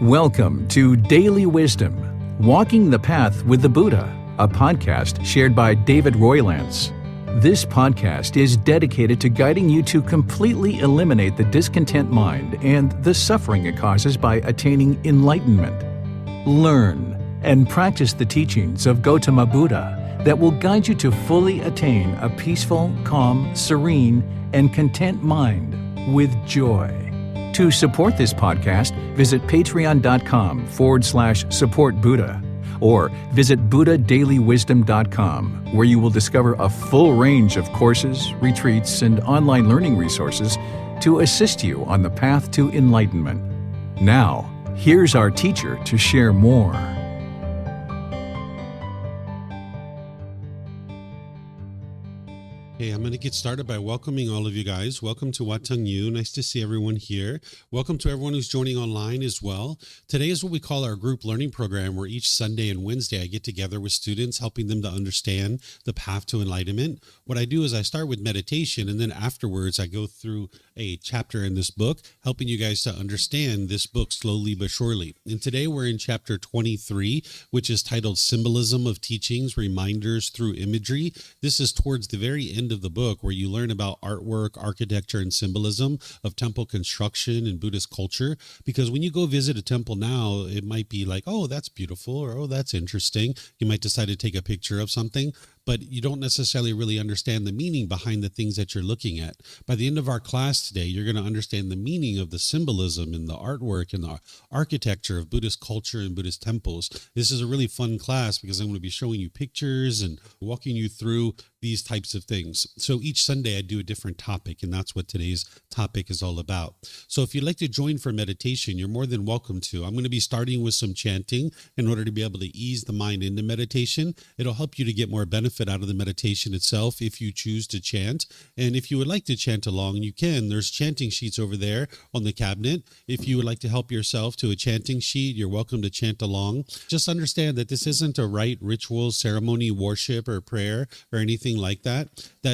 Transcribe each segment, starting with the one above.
Welcome to Daily Wisdom, Walking the Path with the Buddha, a podcast shared by David Roylance. This podcast is dedicated to guiding you to completely eliminate the discontent mind and the suffering it causes by attaining enlightenment. Learn and practice the teachings of Gotama Buddha that will guide you to fully attain a peaceful, calm, serene, and content mind with joy. To support this podcast, visit patreon.com/support Buddha or visit buddhadailywisdom.com, where you will discover a full range of courses, retreats, and online learning resources to assist you on the path to enlightenment. Now, here's our teacher to share more. Hey, I'm going to get started by welcoming all of you guys. Welcome to Wat Tung Yu. Nice to see everyone here. Welcome to everyone who's joining online as well. Today is what we call our group learning program, where each Sunday and Wednesday I get together with students, helping them to understand the path to enlightenment. What I do is I start with meditation, and then afterwards I go through a chapter in this book, helping you guys to understand this book slowly but surely. And today we're in chapter 23, which is titled Symbolism of Teachings, Reminders Through Imagery. This is towards the very end of the book, where you learn about artwork, architecture, and symbolism of temple construction and Buddhist culture. Because when you go visit a temple now, it might be like, oh, that's beautiful, or oh, that's interesting. You might decide to take a picture of something, but you don't necessarily really understand the meaning behind the things that you're looking at. By the end of our class today, you're going to understand the meaning of the symbolism and the artwork and the architecture of Buddhist culture and Buddhist temples. This is a really fun class because I'm going to be showing you pictures and walking you through these types of things. So each Sunday I do a different topic, and that's what today's topic is all about. So if you'd like to join for meditation, you're more than welcome to. I'm going to be starting with some chanting in order to be able to ease the mind into meditation. It'll help you to get more benefit out of the meditation itself if you choose to chant. And if you would like to chant along, you can. There's chanting sheets over there on the cabinet. If you would like to help yourself to a chanting sheet, you're welcome to chant along. Just understand that this isn't a rite, ritual, ceremony, worship, or prayer, or anything like that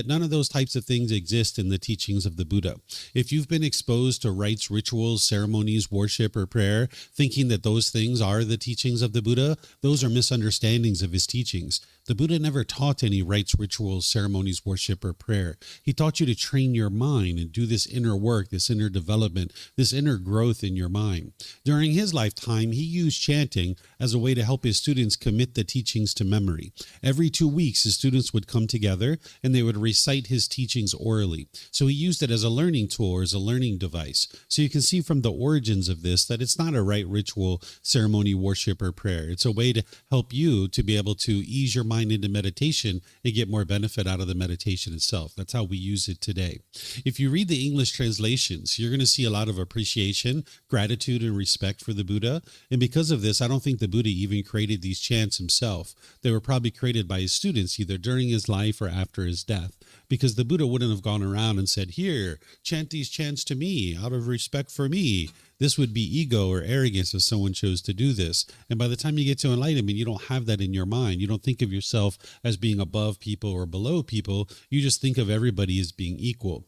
none of those types of things exist in the teachings of the Buddha. If you've been exposed to rites, rituals, ceremonies, worship, or prayer, thinking that those things are the teachings of the Buddha, those are misunderstandings of his teachings. The Buddha never taught any rites, rituals, ceremonies, worship, or prayer. He taught you to train your mind and do this inner work, this inner development, this inner growth in your mind. During his lifetime, he used chanting as a way to help his students commit the teachings to memory. Every 2 weeks, his students would come together and they would recite his teachings orally. So he used it as a learning tool or as a learning device. So you can see from the origins of this that it's not a rite, ritual, ceremony, worship, or prayer. It's a way to help you to be able to ease your mind into meditation and get more benefit out of the meditation itself. That's how we use it today. If you read the English translations, you're going to see a lot of appreciation, gratitude, and respect for the Buddha. And because of this, I don't think the Buddha even created these chants himself. They were probably created by his students either during his life or after his death, because the Buddha wouldn't have gone around and said, here, chant these chants to me out of respect for me. This would be ego or arrogance if someone chose to do this. And by the time you get to enlightenment, you don't have that in your mind. You don't think of yourself as being above people or below people. You just think of everybody as being equal.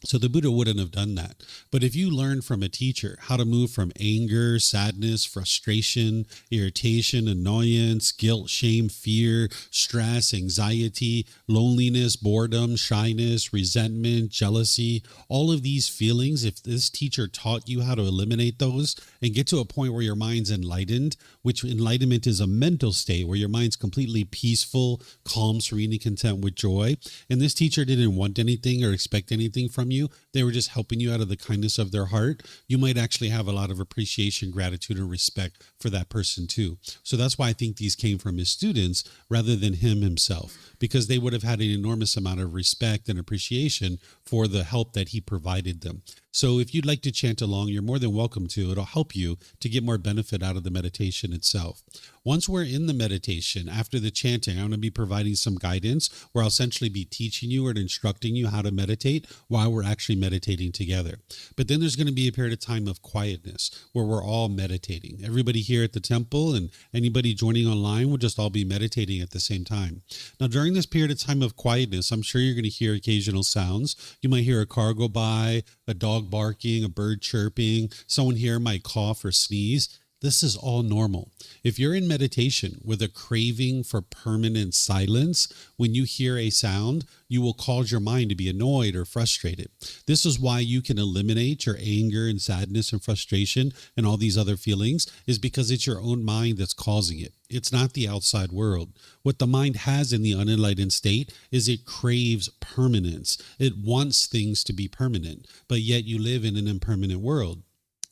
So the Buddha wouldn't have done that. But if you learn from a teacher how to move from anger, sadness, frustration, irritation, annoyance, guilt, shame, fear, stress, anxiety, loneliness, boredom, shyness, resentment, jealousy, all of these feelings, if this teacher taught you how to eliminate those and get to a point where your mind's enlightened, which enlightenment is a mental state where your mind's completely peaceful, calm, serene, and content with joy, and this teacher didn't want anything or expect anything from you, they were just helping you out of the kindness of their heart, you might actually have a lot of appreciation, gratitude, and respect for that person too. So that's why I think these came from his students rather than him himself, because they would have had an enormous amount of respect and appreciation for the help that he provided them. So if you'd like to chant along, you're more than welcome to. It'll help you to get more benefit out of the meditation itself. Once we're in the meditation, after the chanting, I'm going to be providing some guidance where I'll essentially be teaching you or instructing you how to meditate while we're actually meditating together. But then there's going to be a period of time of quietness where we're all meditating. Everybody here at the temple and anybody joining online will just all be meditating at the same time. Now, during this period of time of quietness, I'm sure you're going to hear occasional sounds. You might hear a car go by, a dog barking, a bird chirping. Someone here might cough or sneeze. This is all normal. If you're in meditation with a craving for permanent silence, when you hear a sound, you will cause your mind to be annoyed or frustrated. This is why you can eliminate your anger and sadness and frustration and all these other feelings, is because it's your own mind that's causing it. It's not the outside world. What the mind has in the unenlightened state is it craves permanence. It wants things to be permanent, but yet you live in an impermanent world.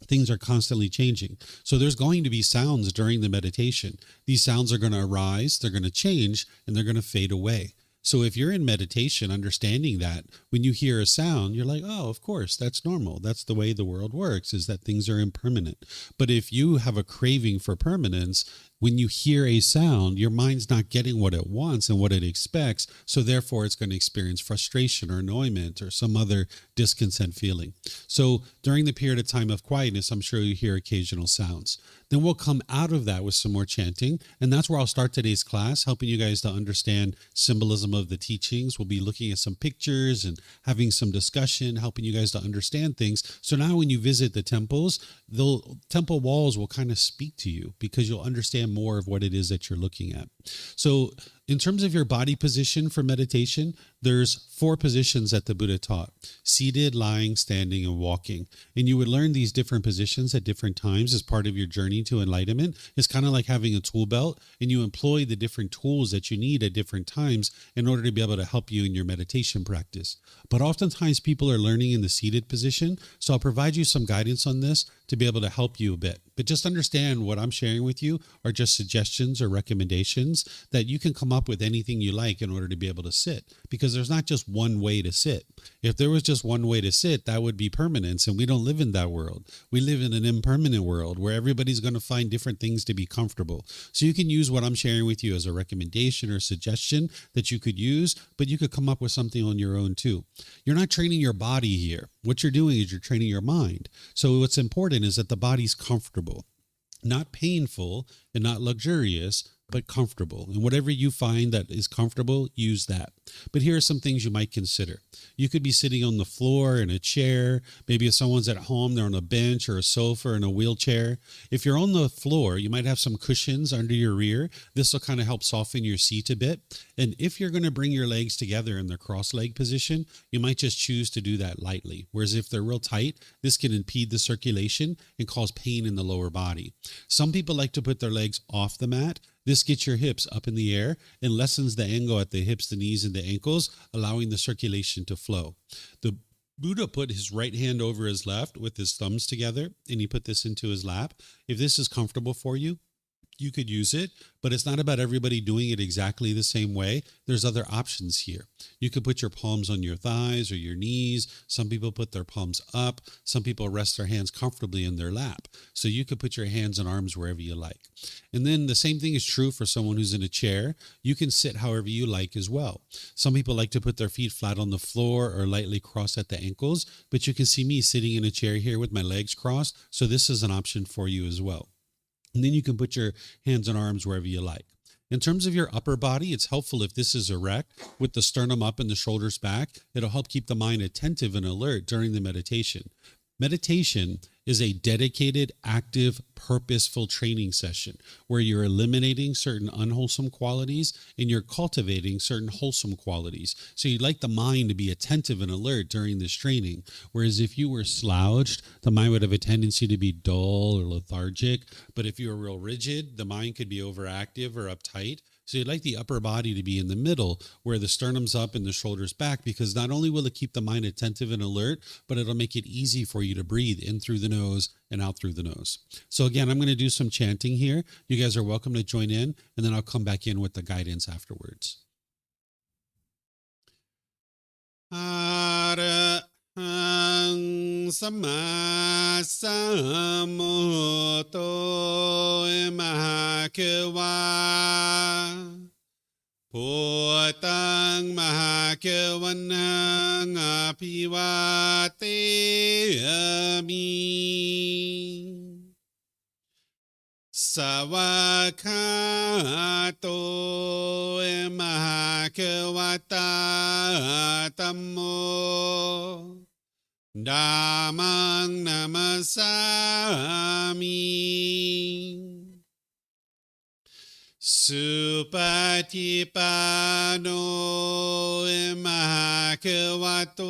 Things are constantly changing. So there's going to be sounds during the meditation. These sounds are going to arise, they're going to change, and they're going to fade away. So if you're in meditation, understanding that when you hear a sound, you're like, oh, of course, that's normal. That's the way the world works, is that things are impermanent. But if you have a craving for permanence, when you hear a sound, your mind's not getting what it wants and what it expects. So therefore, it's going to experience frustration or annoyment or some other discontent feeling. So during the period of time of quietness, I'm sure you hear occasional sounds. Then we'll come out of that with some more chanting. And that's where I'll start today's class, helping you guys to understand symbolism of the teachings. We'll be looking at some pictures and having some discussion, helping you guys to understand things. So now when you visit the temples, the temple walls will kind of speak to you because you'll understand more of what it is that you're looking at. So in terms of your body position for meditation, there's 4 positions that the Buddha taught: seated, lying, standing, and walking. And you would learn these different positions at different times as part of your journey to enlightenment. It's kind of like having a tool belt, and you employ the different tools that you need at different times in order to be able to help you in your meditation practice. But oftentimes people are learning in the seated position, so I'll provide you some guidance on this to be able to help you a bit. But just understand what I'm sharing with you are just suggestions or recommendations that you can come up with anything you like in order to be able to sit, because there's not just one way to sit. If there was just one way to sit, that would be permanence, and we don't live in that world. We live in an impermanent world where everybody's going to find different things to be comfortable. So you can use what I'm sharing with you as a recommendation or suggestion that you could use, but you could come up with something on your own too. You're not training your body here. What you're doing is you're training your mind. So what's important is that the body's comfortable, not painful and not luxurious, but comfortable. And whatever you find that is comfortable, use that. But here are some things you might consider. You could be sitting on the floor in a chair. Maybe if someone's at home, they're on a bench or a sofa or in a wheelchair. If you're on the floor, you might have some cushions under your rear. This will kind of help soften your seat a bit. And if you're going to bring your legs together in the cross-leg position, you might just choose to do that lightly. Whereas if they're real tight, this can impede the circulation and cause pain in the lower body. Some people like to put their legs off the mat. This gets your hips up in the air and lessens the angle at the hips, the knees, and the ankles, allowing the circulation to flow. The Buddha put his right hand over his left with his thumbs together, and he put this into his lap. If this is comfortable for you, you could use it, but it's not about everybody doing it exactly the same way. There's other options here. You could put your palms on your thighs or your knees. Some people put their palms up. Some people rest their hands comfortably in their lap. So you could put your hands and arms wherever you like. And then the same thing is true for someone who's in a chair. You can sit however you like as well. Some people like to put their feet flat on the floor or lightly cross at the ankles, but you can see me sitting in a chair here with my legs crossed. So this is an option for you as well. And then you can put your hands and arms wherever you like. In terms of your upper body, it's helpful if this is erect with the sternum up and the shoulders back. It'll help keep the mind attentive and alert during the meditation. Meditation is a dedicated, active, purposeful training session where you're eliminating certain unwholesome qualities and you're cultivating certain wholesome qualities. So you'd like the mind to be attentive and alert during this training. Whereas if you were slouched, the mind would have a tendency to be dull or lethargic. But if you were real rigid, the mind could be overactive or uptight. So you'd like the upper body to be in the middle where the sternum's up and the shoulders back, because not only will it keep the mind attentive and alert, but it'll make it easy for you to breathe in through the nose and out through the nose. So again, I'm going to do some chanting here. You guys are welcome to join in, and then I'll come back in with the guidance afterwards. Sama samuto mahakewa Putang mahakewanang apiwate ami Sawakato mahakewata tammo Dhammang namasami Supatipano imakawato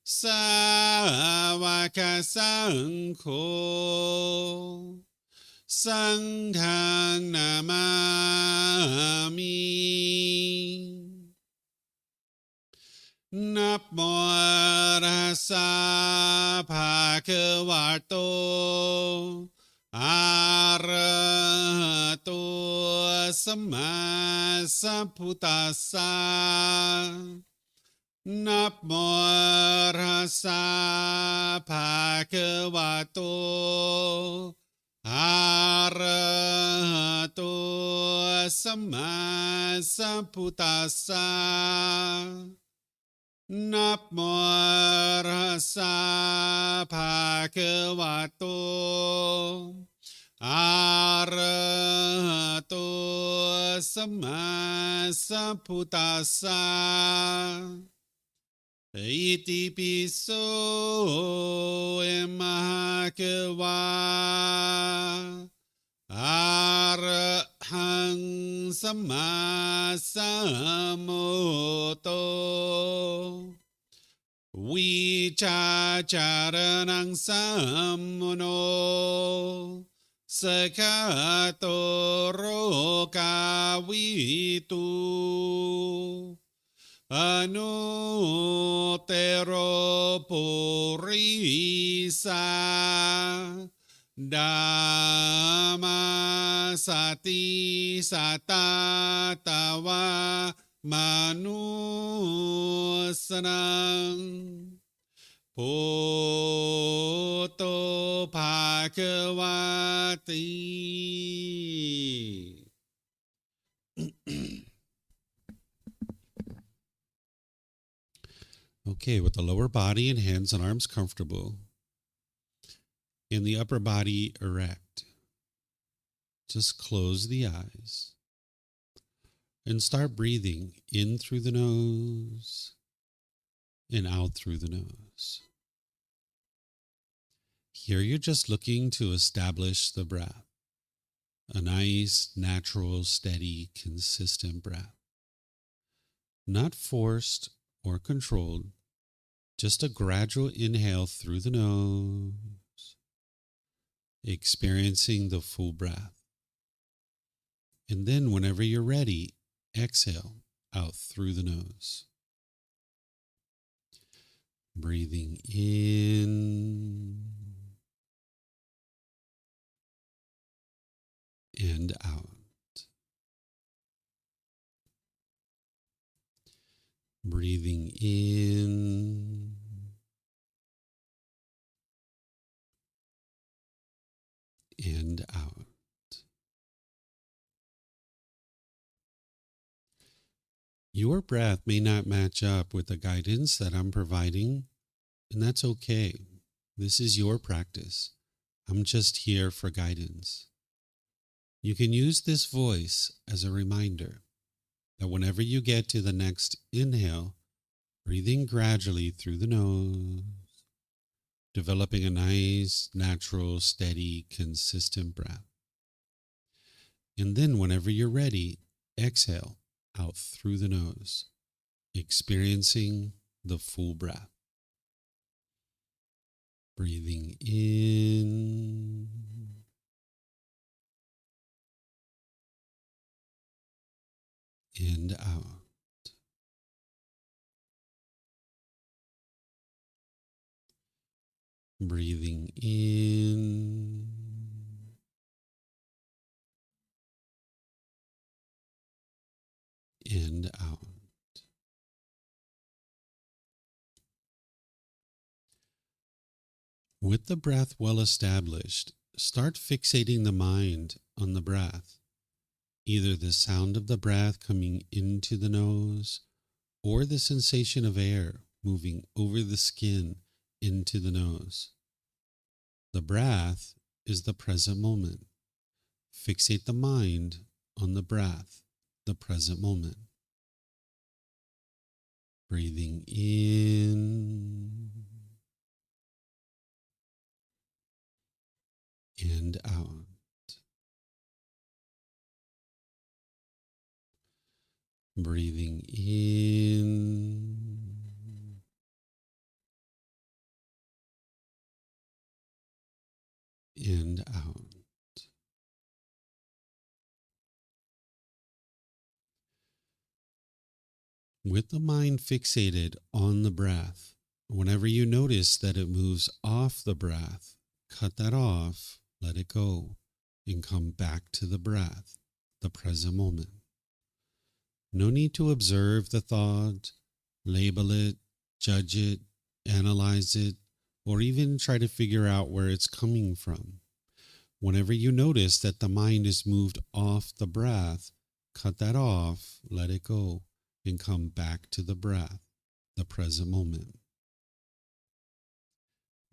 sawakasangko sanghang namami. Namo Tassa Bhagavato Arahato Samma Sambuddhassa. Namo Tassa Bhagavato Arahato Samma Sambuddhassa. Namo Tassa Bhagavato Arahato Samma Sambuddhassa. Iti piso emahakawa Arahang Samma Sambuddho Vichacharanang Sammuno Sakato Rokavitu Anutero Purisa Dhamma Sati Satatawa Manusanang Poto Bhagavati. Okay, with the lower body and hands and arms comfortable, and the upper body erect, just close the eyes and start breathing in through the nose and out through the nose. Here you're just looking to establish the breath, a nice, natural, steady, consistent breath. Not forced or controlled, just a gradual inhale through the nose, experiencing the full breath. And then whenever you're ready, exhale out through the nose. Breathing in and out. Breathing in and out. Your breath may not match up with the guidance that I'm providing, and that's okay. This is your practice. I'm just here for guidance. You can use this voice as a reminder that whenever you get to the next inhale, breathing gradually through the nose, developing a nice, natural, steady, consistent breath. And then whenever you're ready, exhale out through the nose, experiencing the full breath. Breathing in and out. Breathing in and out. With the breath well established, start fixating the mind on the breath, either the sound of the breath coming into the nose or the sensation of air moving over the skin into the nose. The breath is the present moment. Fixate the mind on the breath, the present moment. Breathing in and out. Breathing in and out. With the mind fixated on the breath, whenever you notice that it moves off the breath, cut that off, let it go, and come back to the breath, the present moment. No need to observe the thought, label it, judge it, analyze it, or even try to figure out where it's coming from. Whenever you notice that the mind is moved off the breath, cut that off, let it go, and come back to the breath, the present moment.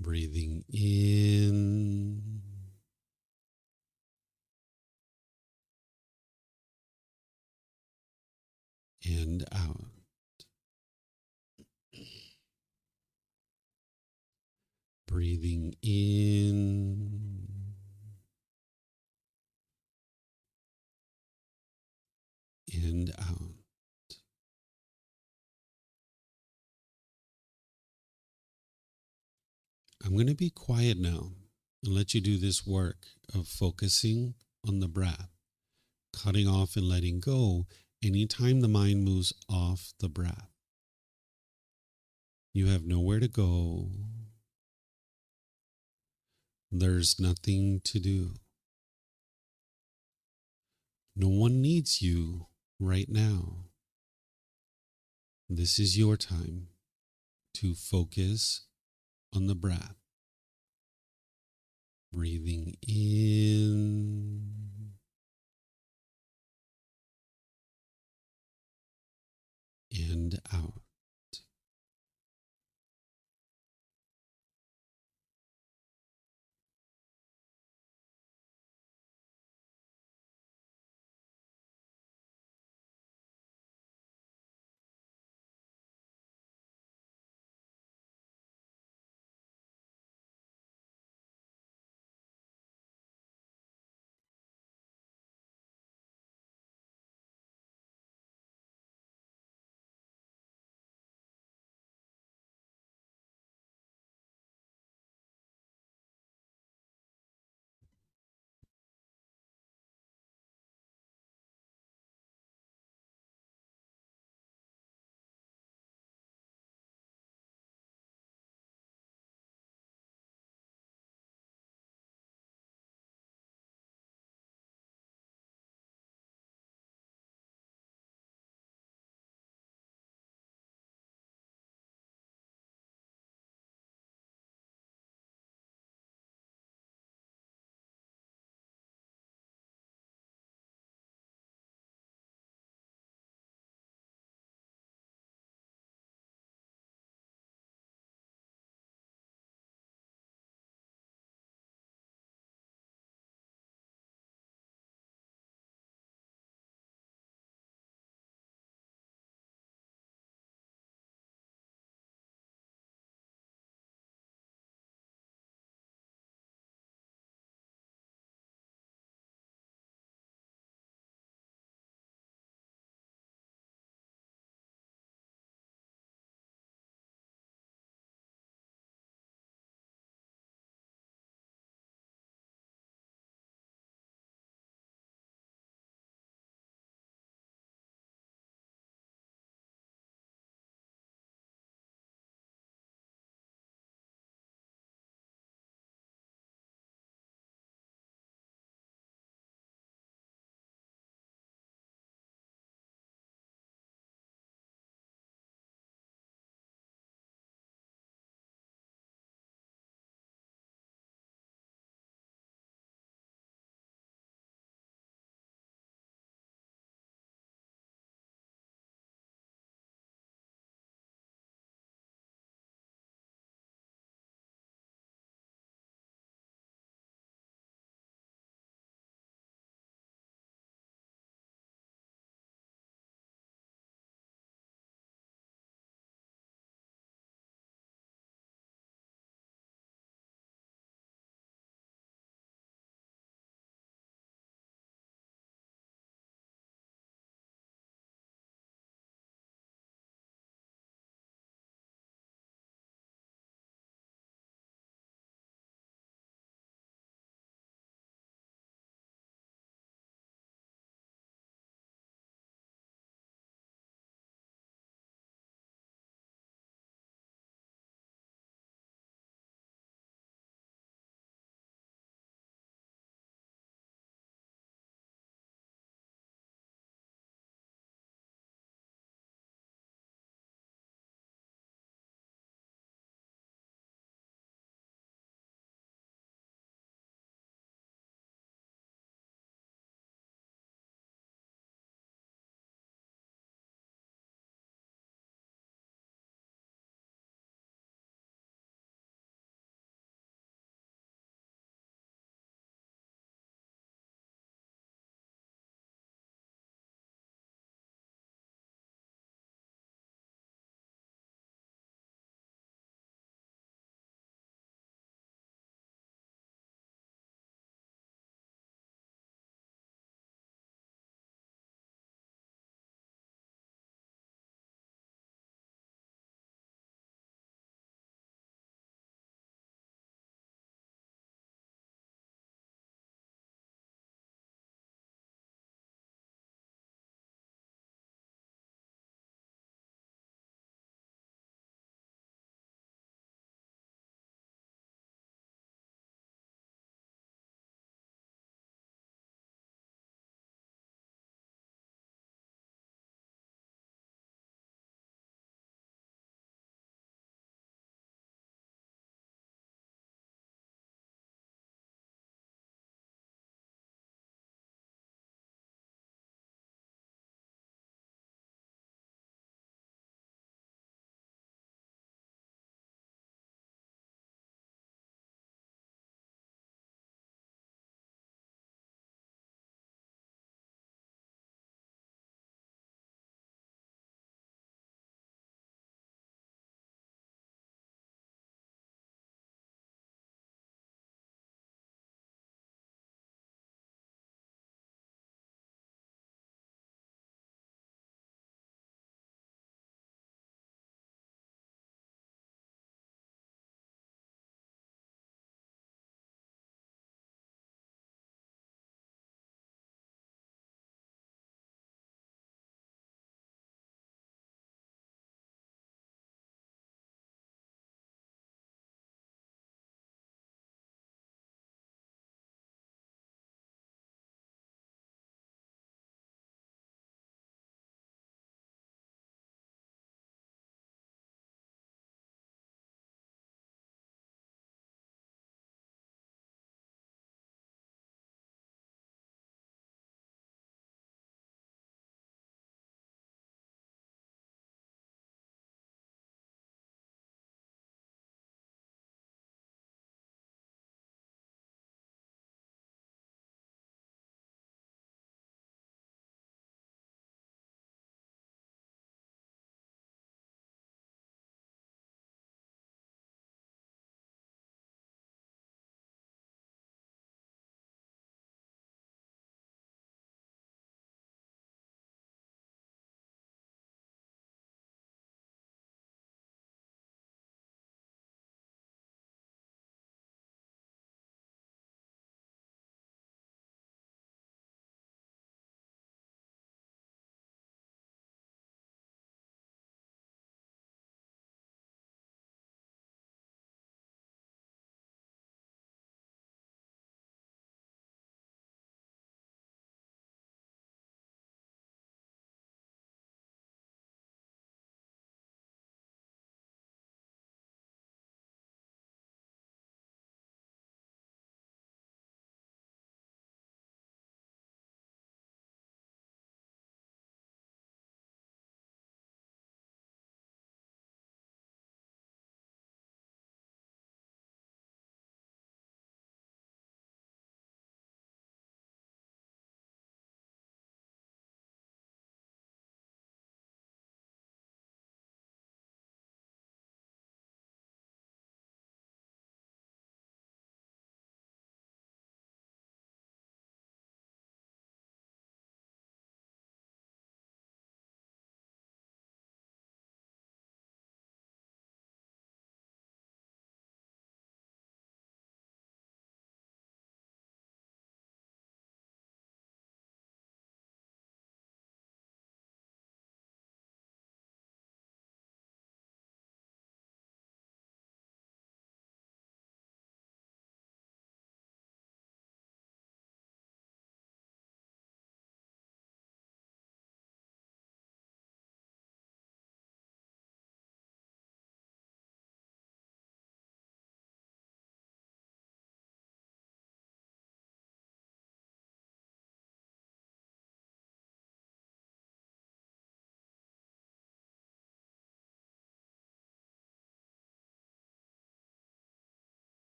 Breathing in and out. Breathing in and out. I'm going to be quiet now and let you do this work of focusing on the breath, cutting off and letting go anytime the mind moves off the breath. You have nowhere to go. There's nothing to do. No one needs you right now. This is your time to focus on the breath. Breathing in and out.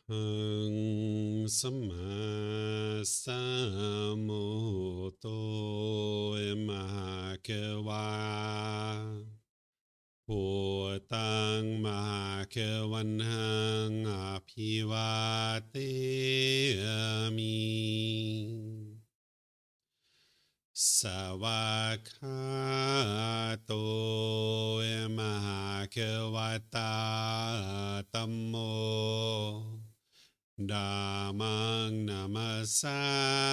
Arahang Sama Sambuddho Imagery Tang Mahakewanhang Apivateyami Savakato Mahakewata Tammo Dhammang Namasami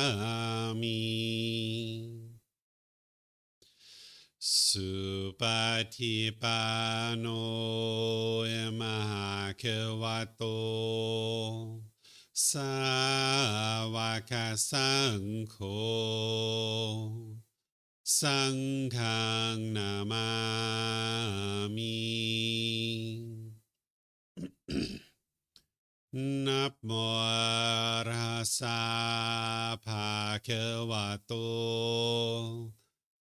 Supatipano Mahakewato Savaka Sangho Sanghang Namami Namo Rasa Bhagavato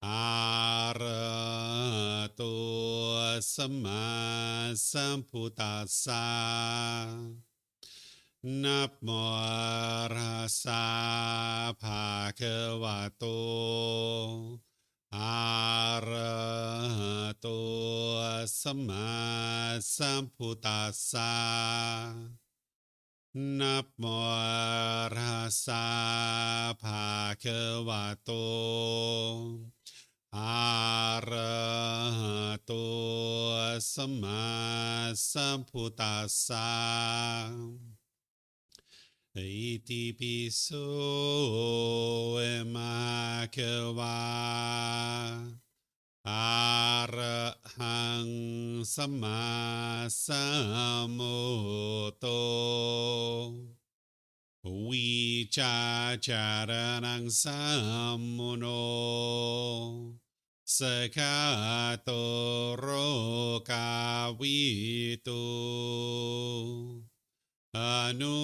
Arahato Sama Sambuddhassa Namo Rasa Bhagavato Arahato Sama Sambuddhassa Namo Rasa Bhagavato Arahato Sama Sambuddhassa Iti piso Imagery Arahang Sama Sambuddho Vicacaranang Sammuno Sakato Rokavitu Anuttero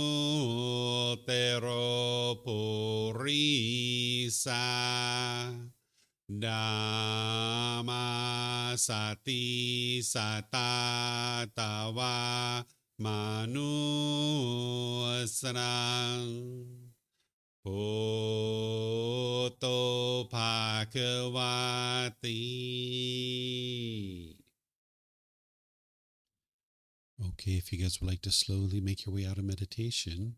Purisa Dhamma Sati Satatawa Manusrang Bhutto Bhagavati. Okay, if you guys would like to slowly make your way out of meditation.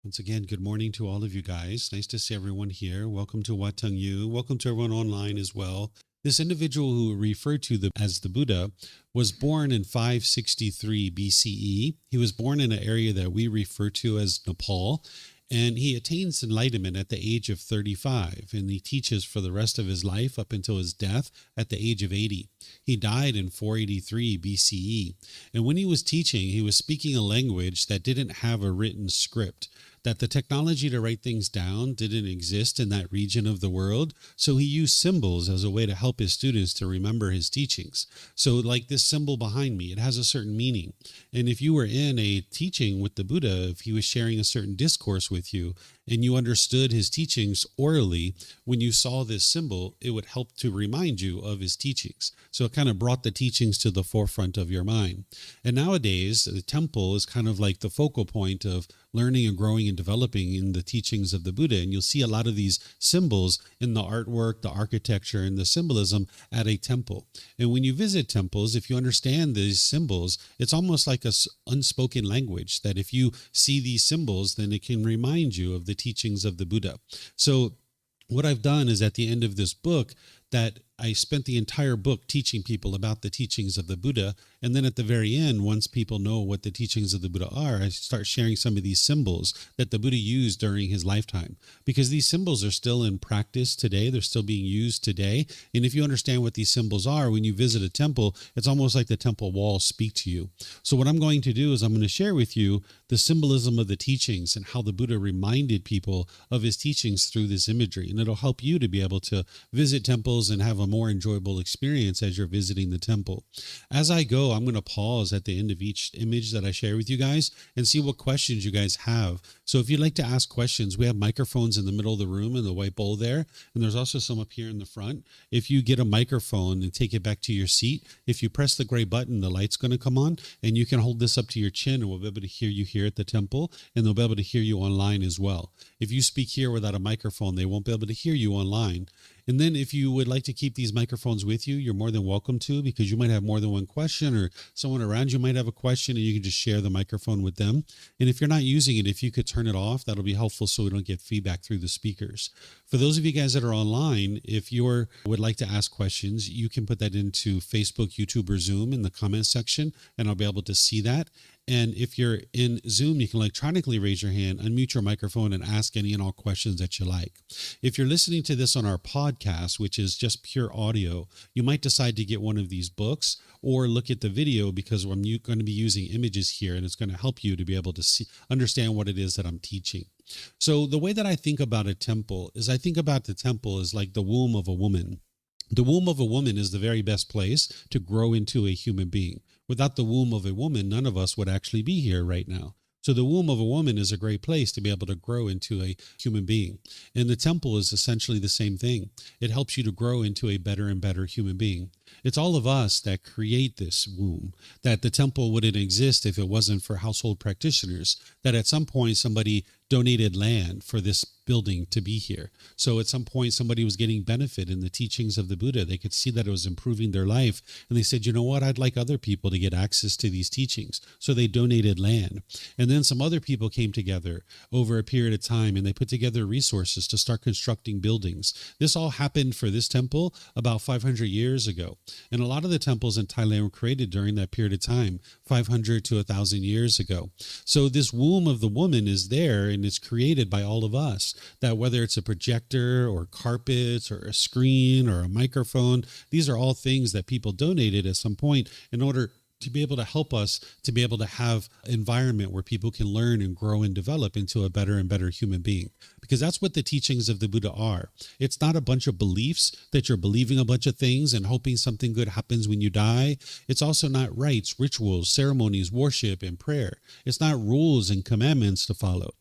Once again, good morning to all of you guys. Nice to see everyone here. Welcome to Wat Tung Yu. Welcome to everyone online as well. This individual who referred to as the Buddha was born in 563 BCE. He was born in an area that we refer to as Nepal, and he attains enlightenment at the age of 35, and he teaches for the rest of his life up until his death at the age of 80. He died in 483 BCE, and when he was teaching, he was speaking a language that didn't have a written script, that the technology to write things down didn't exist in that region of the world, so he used symbols as a way to help his students to remember his teachings. So like this symbol behind me, it has a certain meaning. And if you were in a teaching with the Buddha, if he was sharing a certain discourse with you, and you understood his teachings orally, when you saw this symbol, it would help to remind you of his teachings. So it kind of brought the teachings to the forefront of your mind. And nowadays, the temple is kind of like the focal point of learning and growing and developing in the teachings of the Buddha. And you'll see a lot of these symbols in the artwork, the architecture, and the symbolism at a temple. And when you visit temples, if you understand these symbols, it's almost like an unspoken language that if you see these symbols, then it can remind you of the teachings of the Buddha. So what I've done is at the end of this book that I spent the entire book teaching people about the teachings of the Buddha. And then at the very end, once people know what the teachings of the Buddha are, I start sharing some of these symbols that the Buddha used during his lifetime. Because these symbols are still in practice today. They're still being used today. And if you understand what these symbols are, when you visit a temple, it's almost like the temple walls speak to you. So what I'm going to do is I'm going to share with you the symbolism of the teachings and how the Buddha reminded people of his teachings through this imagery. And it'll help you to be able to visit temples and have a more enjoyable experience as you're visiting the temple. As I go, I'm going to pause at the end of each image that I share with you guys and see what questions you guys have. So if you'd like to ask questions, we have microphones in the middle of the room in the white bowl there, and there's also some up here in the front. If you get a microphone and take it back to your seat, if you press the gray button, the light's going to come on, and you can hold this up to your chin, and we'll be able to hear you here at the temple, and they'll be able to hear you online as well. If you speak here without a microphone, they won't be able to hear you online. And then if you would like to keep these microphones with you, you're more than welcome to, because you might have more than one question, or someone around you might have a question, and you can just share the microphone with them. And if you're not using it, if you could turn it off, that'll be helpful so we don't get feedback through the speakers. For those of you guys that are online, if you would like to ask questions, you can put that into Facebook, YouTube, or Zoom in the comments section, and I'll be able to see that. And if you're in Zoom, you can electronically raise your hand, unmute your microphone, and ask any and all questions that you like. If you're listening to this on our podcast, which is just pure audio, you might decide to get one of these books or look at the video, because I'm going to be using images here, and it's going to help you to be able to understand what it is that I'm teaching. So the way that I think about a temple is I think about the temple as like the womb of a woman. The womb of a woman is the very best place to grow into a human being. Without the womb of a woman, none of us would actually be here right now. So the womb of a woman is a great place to be able to grow into a human being. And the temple is essentially the same thing. It helps you to grow into a better and better human being. It's all of us that create this womb, that the temple wouldn't exist if it wasn't for household practitioners, that at some point somebody donated land for this building to be here. So at some point, somebody was getting benefit in the teachings of the Buddha. They could see that it was improving their life. And they said, you know what, I'd like other people to get access to these teachings. So they donated land. And then some other people came together over a period of time, and they put together resources to start constructing buildings. This all happened for this temple about 500 years ago. And a lot of the temples in Thailand were created during that period of time, 500 to 1,000 years ago. So this womb of the woman is there, and it's created by all of us, that whether it's a projector or carpets or a screen or a microphone, these are all things that people donated at some point in order to be able to help us to be able to have an environment where people can learn and grow and develop into a better and better human being. Because that's what the teachings of the Buddha are. It's not a bunch of beliefs that you're believing a bunch of things and hoping something good happens when you die. It's also not rites, rituals, ceremonies, worship, and prayer. It's not rules and commandments to follow.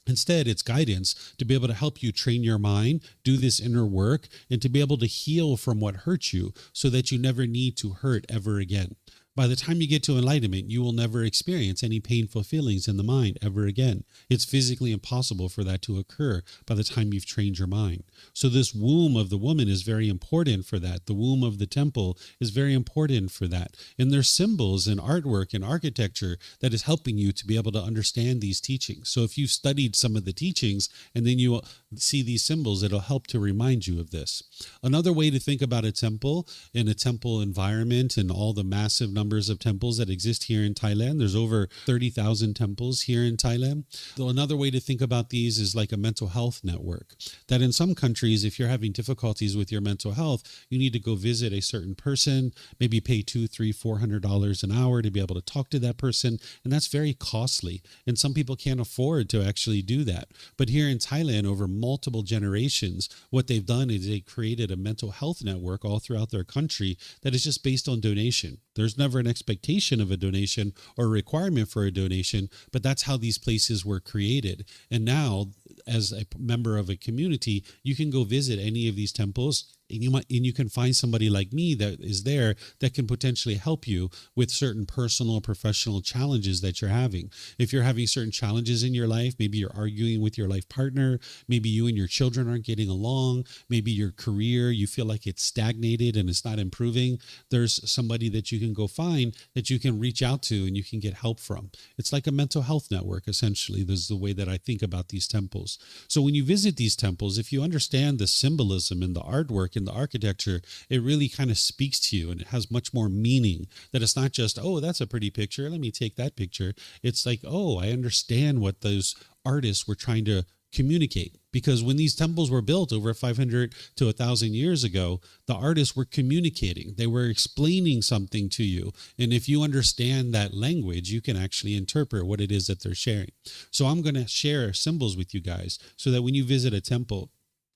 Instead, it's guidance to be able to help you train your mind, do this inner work, and to be able to heal from what hurt you so that you never need to hurt ever again. By the time you get to enlightenment, you will never experience any painful feelings in the mind ever again. It's physically impossible for that to occur by the time you've trained your mind. So this womb of the woman is very important for that. The womb of the temple is very important for that. And there's symbols and artwork and architecture that is helping you to be able to understand these teachings. So if you've studied some of the teachings and then you see these symbols, it'll help to remind you of this. Another way to think about a temple and a temple environment and all the massive numbers of temples that exist here in Thailand. There's over 30,000 temples here in Thailand. So another way to think about these is like a mental health network. That in some countries, if you're having difficulties with your mental health, you need to go visit a certain person, maybe pay $200, $300, $400 an hour to be able to talk to that person. And that's very costly. And some people can't afford to actually do that. But here in Thailand, over multiple generations, what they've done is they created a mental health network all throughout their country that is just based on donation. There's never an expectation of a donation or a requirement for a donation, but that's how these places were created. And now, as a member of a community, you can go visit any of these temples, and you can find somebody like me that is there that can potentially help you with certain personal or professional challenges that you're having. If you're having certain challenges in your life, maybe you're arguing with your life partner, maybe you and your children aren't getting along, maybe your career, you feel like it's stagnated and it's not improving, there's somebody that you can go find that you can reach out to and you can get help from. It's like a mental health network, essentially. This is the way that I think about these temples. So when you visit these temples, if you understand the symbolism and the artwork and the architecture, it really kind of speaks to you, and it has much more meaning. That it's not just, oh, that's a pretty picture, let me take that picture. It's like, oh, I understand what those artists were trying to communicate. Because when these temples were built over 500 to 1,000 years ago, the artists were communicating. They were explaining something to you. And if you understand that language, you can actually interpret what it is that they're sharing. So I'm going to share symbols with you guys so that when you visit a temple,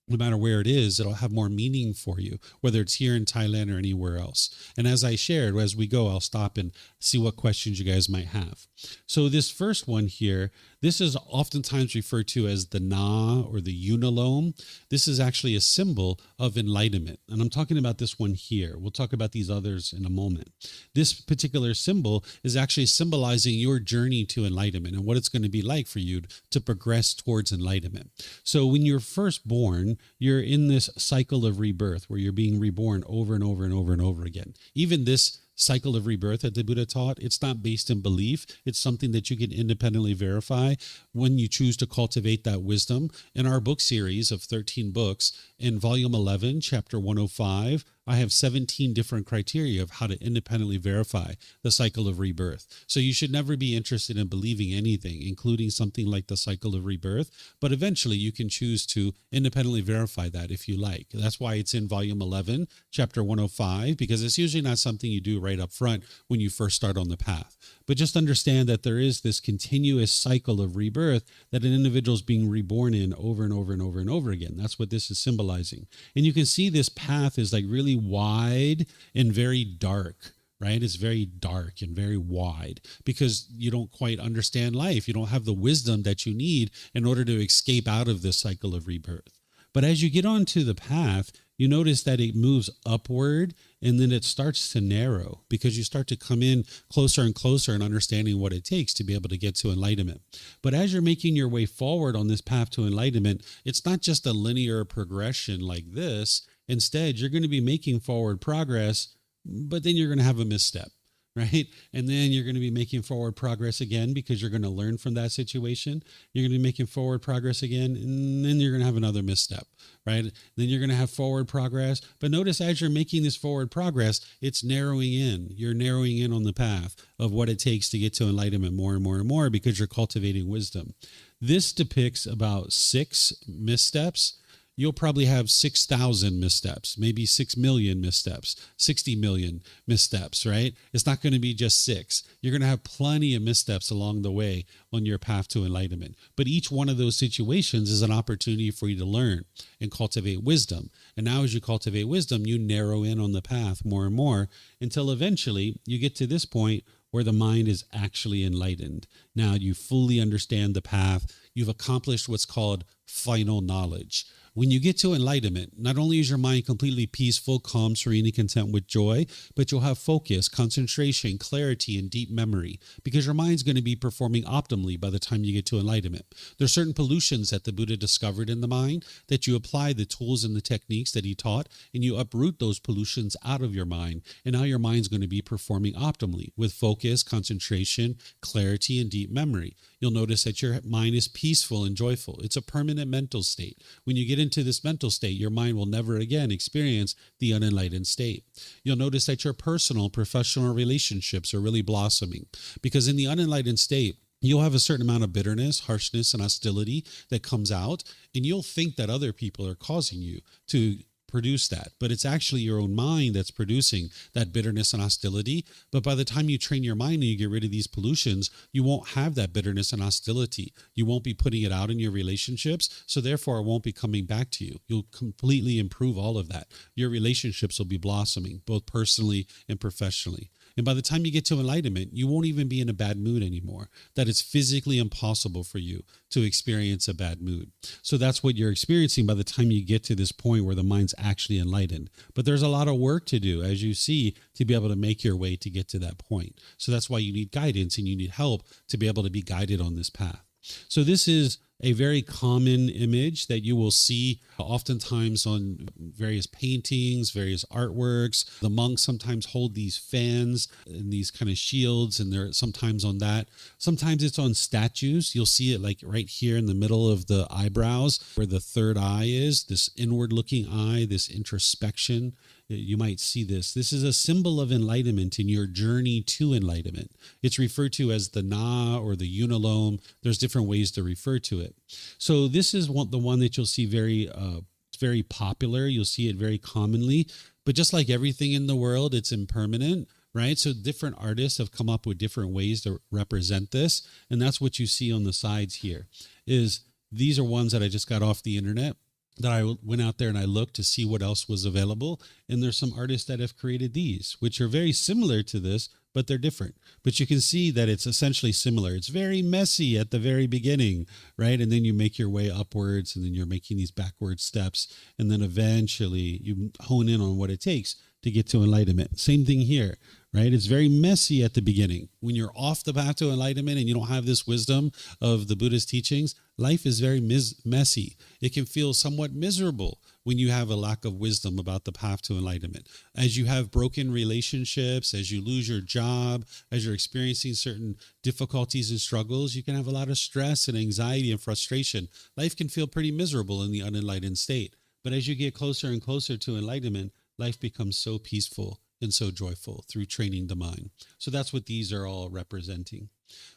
no matter where it is, it'll have more meaning for you, whether it's here in Thailand or anywhere else. And as I shared, as we go, I'll stop and see what questions you guys might have. So this first one here, this is oftentimes referred to as the Na or the unalome. This is actually a symbol of enlightenment. And I'm talking about this one here. We'll talk about these others in a moment. This particular symbol is actually symbolizing your journey to enlightenment and what it's going to be like for you to progress towards enlightenment. So when you're first born, you're in this cycle of rebirth where you're being reborn over and over and over and over again. Even this cycle of rebirth that the Buddha taught, it's not based in belief. It's something that you can independently verify when you choose to cultivate that wisdom. In our book series of 13 books, in volume 11, chapter 105, I have 17 different criteria of how to independently verify the cycle of rebirth. So you should never be interested in believing anything, including something like the cycle of rebirth, but eventually you can choose to independently verify that if you like. That's why it's in volume 11, chapter 105, because it's usually not something you do right up front when you first start on the path. But just understand that there is this continuous cycle of rebirth that an individual is being reborn in over and over and over and over again. That's what this is symbolizing. And you can see this path is like really wide and very dark, right? It's very dark and very wide because you don't quite understand life. You don't have the wisdom that you need in order to escape out of this cycle of rebirth. But as you get onto the path, you notice that it moves upward and then it starts to narrow because you start to come in closer and closer and understanding what it takes to be able to get to enlightenment. But as you're making your way forward on this path to enlightenment, it's not just a linear progression like this. Instead, you're going to be making forward progress, but then you're going to have a misstep, right? And then you're going to be making forward progress again because you're going to learn from that situation. You're going to be making forward progress again, and then you're going to have another misstep, right? Then you're going to have forward progress. But notice as you're making this forward progress, it's narrowing in. You're narrowing in on the path of what it takes to get to enlightenment more and more and more because you're cultivating wisdom. This depicts about 6 missteps. You'll probably have 6,000 missteps, maybe 6 million missteps, 60 million missteps, right? It's not going to be just 6. You're going to have plenty of missteps along the way on your path to enlightenment. But each one of those situations is an opportunity for you to learn and cultivate wisdom. And now as you cultivate wisdom, you narrow in on the path more and more until eventually you get to this point where the mind is actually enlightened. Now you fully understand the path. You've accomplished what's called final knowledge. When you get to enlightenment, not only is your mind completely peaceful, calm, serene, and content with joy, but you'll have focus, concentration, clarity, and deep memory because your mind's going to be performing optimally by the time you get to enlightenment. There are certain pollutions that the Buddha discovered in the mind that you apply the tools and the techniques that he taught, and you uproot those pollutions out of your mind. And now your mind's going to be performing optimally with focus, concentration, clarity, and deep memory. You'll notice that your mind is peaceful and joyful. It's a permanent mental state. When you get into this mental state, your mind will never again experience the unenlightened state. You'll notice that your personal, professional relationships are really blossoming because in the unenlightened state, you'll have a certain amount of bitterness, harshness, and hostility that comes out, and you'll think that other people are causing you to produce that, but it's actually your own mind that's producing that bitterness and hostility. But by the time you train your mind and you get rid of these pollutions, you won't have that bitterness and hostility. You won't be putting it out in your relationships, so therefore it won't be coming back to you. You'll completely improve all of that. Your relationships will be blossoming, both personally and professionally. And by the time you get to enlightenment, you won't even be in a bad mood anymore. That it's physically impossible for you to experience a bad mood. So that's what you're experiencing by the time you get to this point where the mind's actually enlightened. But there's a lot of work to do, as you see, to be able to make your way to get to that point. So that's why you need guidance and you need help to be able to be guided on this path. So this is a very common image that you will see oftentimes on various paintings, various artworks. The monks sometimes hold these fans and these kind of shields, and they're sometimes on that. Sometimes it's on statues. You'll see it like right here in the middle of the eyebrows where the third eye is, this inward looking eye, this introspection. You might see this. This is a symbol of enlightenment in your journey to enlightenment. It's referred to as the Na or the unalome. There's different ways to refer to it. So this is the one that you'll see very popular. You'll see it very commonly. But just like everything in the world, it's impermanent, right? So different artists have come up with different ways to represent this. And that's what you see on the sides here. These are ones that I just got off the internet. that I went out there and I looked to see what else was available. And there's some artists that have created these, which are very similar to this, but they're different. But you can see that it's essentially similar. It's very messy at the very beginning, right? And then you make your way upwards, and then you're making these backward steps. And then eventually you hone in on what it takes to get to enlightenment. Same thing here, right? It's very messy at the beginning. When you're off the path to enlightenment and you don't have this wisdom of the Buddha's teachings, life is very messy. It can feel somewhat miserable when you have a lack of wisdom about the path to enlightenment. As you have broken relationships, as you lose your job, as you're experiencing certain difficulties and struggles, you can have a lot of stress and anxiety and frustration. Life can feel pretty miserable in the unenlightened state. But as you get closer and closer to enlightenment, life becomes so peaceful and so joyful through training the mind. So that's what these are all representing.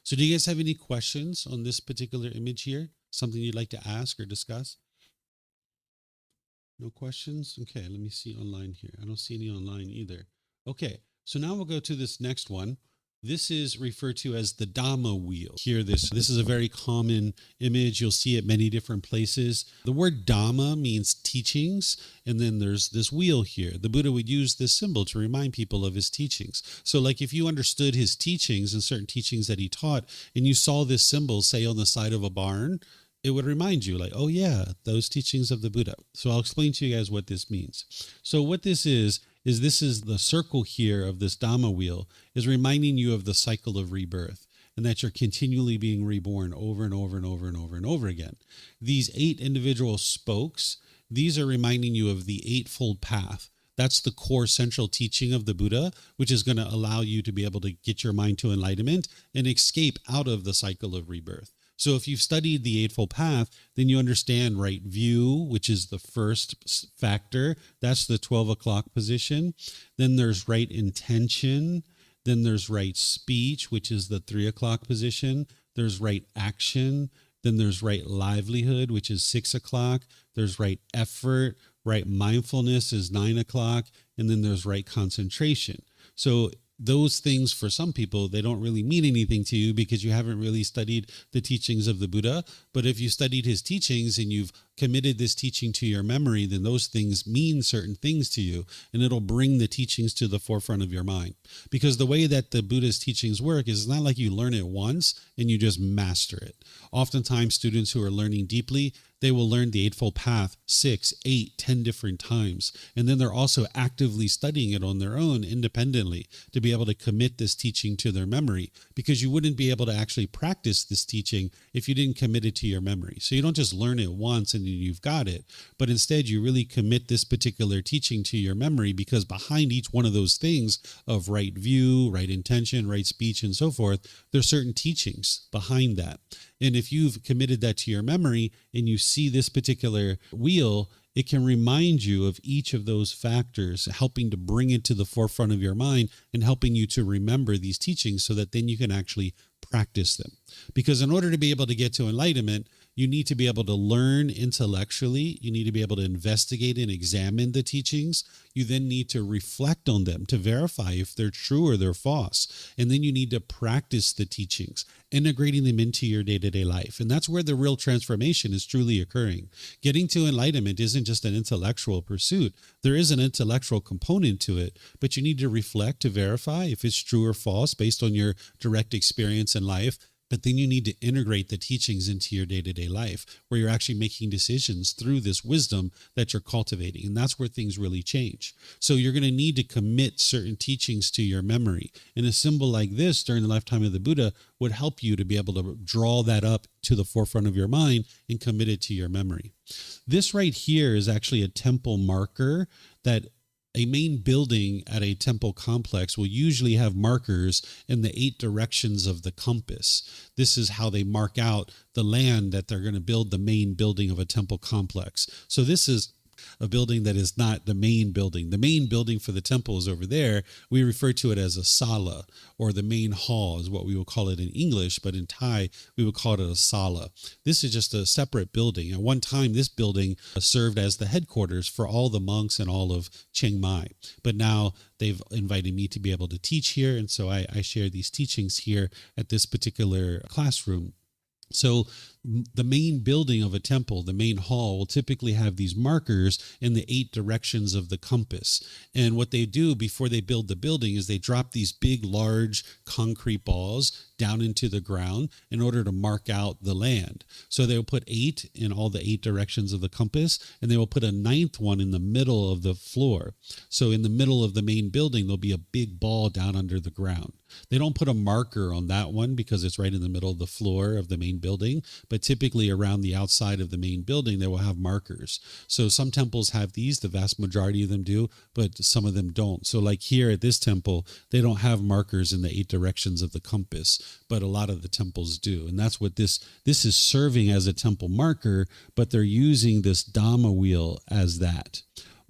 So do you guys have any questions on this particular image here? Something you'd like to ask or discuss? No questions? Okay, let me see online here. I don't see any online either. Okay, so now we'll go to this next one. This is referred to as the Dhamma wheel. Here, this is a very common image. You'll see it many different places. The word Dhamma means teachings, and then there's this wheel here. The Buddha would use this symbol to remind people of his teachings. So like if you understood his teachings and certain teachings that he taught, and you saw this symbol, say on the side of a barn, it would remind you like, oh yeah, those teachings of the Buddha. So I'll explain to you guys what this means. So what this is this is the circle here of this Dhamma wheel is reminding you of the cycle of rebirth, and that you're continually being reborn over and over and over and over and over again. These 8 individual spokes, these are reminding you of the eightfold path. That's the core central teaching of the Buddha, which is going to allow you to be able to get your mind to enlightenment and escape out of the cycle of rebirth. So if you've studied the Eightfold Path, then you understand right view, which is the first factor. That's the 12 o'clock position. Then there's right intention. Then there's right speech, which is the 3 o'clock position. There's right action. Then there's right livelihood, which is 6 o'clock. There's right effort. Right mindfulness is 9 o'clock. And then there's right concentration. So those things for some people, they don't really mean anything to you because you haven't really studied the teachings of the Buddha. But if you studied his teachings and you've committed this teaching to your memory, then those things mean certain things to you, and it'll bring the teachings to the forefront of your mind. Because the way that the Buddha's teachings work is it's not like you learn it once and you just master it. Oftentimes, students who are learning deeply, they will learn the Eightfold Path 6, 8, 10 different times. And then they're also actively studying it on their own independently to be able to commit this teaching to their memory, because you wouldn't be able to actually practice this teaching if you didn't commit it to your memory. So you don't just learn it once and then you've got it, but instead you really commit this particular teaching to your memory, because behind each one of those things of right view, right intention, right speech, and so forth, there's certain teachings behind that. And if you've committed that to your memory and you see this particular wheel, it can remind you of each of those factors, helping to bring it to the forefront of your mind and helping you to remember these teachings so that then you can actually practice them. Because in order to be able to get to enlightenment, you need to be able to learn intellectually. You need to be able to investigate and examine the teachings. You then need to reflect on them to verify if they're true or they're false. And then you need to practice the teachings, integrating them into your day-to-day life. And that's where the real transformation is truly occurring. Getting to enlightenment isn't just an intellectual pursuit. There is an intellectual component to it, but you need to reflect to verify if it's true or false based on your direct experience in life. But then you need to integrate the teachings into your day-to-day life, where you're actually making decisions through this wisdom that you're cultivating. And that's where things really change. So you're going to need to commit certain teachings to your memory. And a symbol like this during the lifetime of the Buddha would help you to be able to draw that up to the forefront of your mind and commit it to your memory. This right here is actually a temple marker that a main building at a temple complex will usually have markers in the 8 directions of the compass. This is how they mark out the land that they're going to build the main building of a temple complex. So this is a building that is not the main building. The main building for the temple is over there. We refer to it as a sala, or the main hall is what we will call it in English, but in Thai, we would call it a sala. This is just a separate building. At one time, this building served as the headquarters for all the monks and all of Chiang Mai. But now they've invited me to be able to teach here, and so I share these teachings here at this particular classroom. So the main building of a temple, the main hall, will typically have these markers in the 8 directions of the compass. And what they do before they build the building is they drop these big, large concrete balls down into the ground in order to mark out the land. So they'll put 8 in all the 8 directions of the compass, and they will put a 9th one in the middle of the floor. So in the middle of the main building, there'll be a big ball down under the ground. They don't put a marker on that one because it's right in the middle of the floor of the main building, but typically around the outside of the main building, they will have markers. So some temples have these, the vast majority of them do, but some of them don't. So like here at this temple, they don't have markers in the 8 directions of the compass, but a lot of the temples do. And that's what this is serving as a temple marker, but they're using this dhamma wheel as that.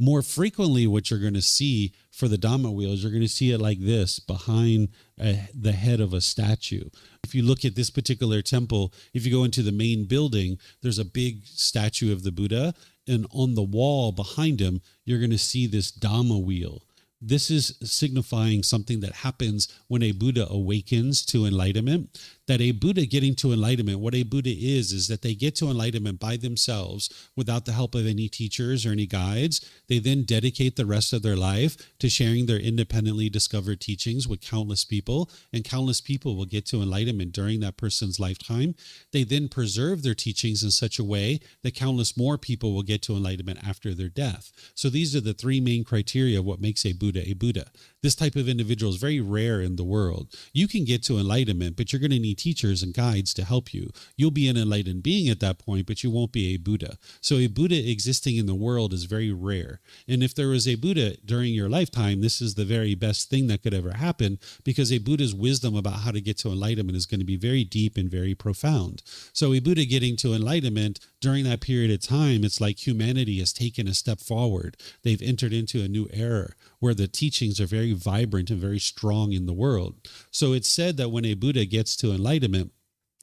More frequently, what you're going to see for the dhamma wheel is you're going to see it like this behind the head of a statue. If you look at this particular temple, if you go into the main building, there's a big statue of the Buddha, and on the wall behind him, you're going to see this dhamma wheel. This is signifying something that happens when a Buddha awakens to enlightenment. That a Buddha getting to enlightenment, what a Buddha is that they get to enlightenment by themselves without the help of any teachers or any guides. They then dedicate the rest of their life to sharing their independently discovered teachings with countless people, and countless people will get to enlightenment during that person's lifetime. They then preserve their teachings in such a way that countless more people will get to enlightenment after their death. So these are the 3 main criteria of what makes a Buddha a Buddha. This type of individual is very rare in the world. You can get to enlightenment, but you're going to need teachers and guides to help you. You'll be an enlightened being at that point, but you won't be a Buddha. So a Buddha existing in the world is very rare. And if there was a Buddha during your lifetime, this is the very best thing that could ever happen, because a Buddha's wisdom about how to get to enlightenment is going to be very deep and very profound. So a Buddha getting to enlightenment during that period of time, it's like humanity has taken a step forward. They've entered into a new era where the teachings are very vibrant and very strong in the world. So it's said that when a Buddha gets to enlightenment,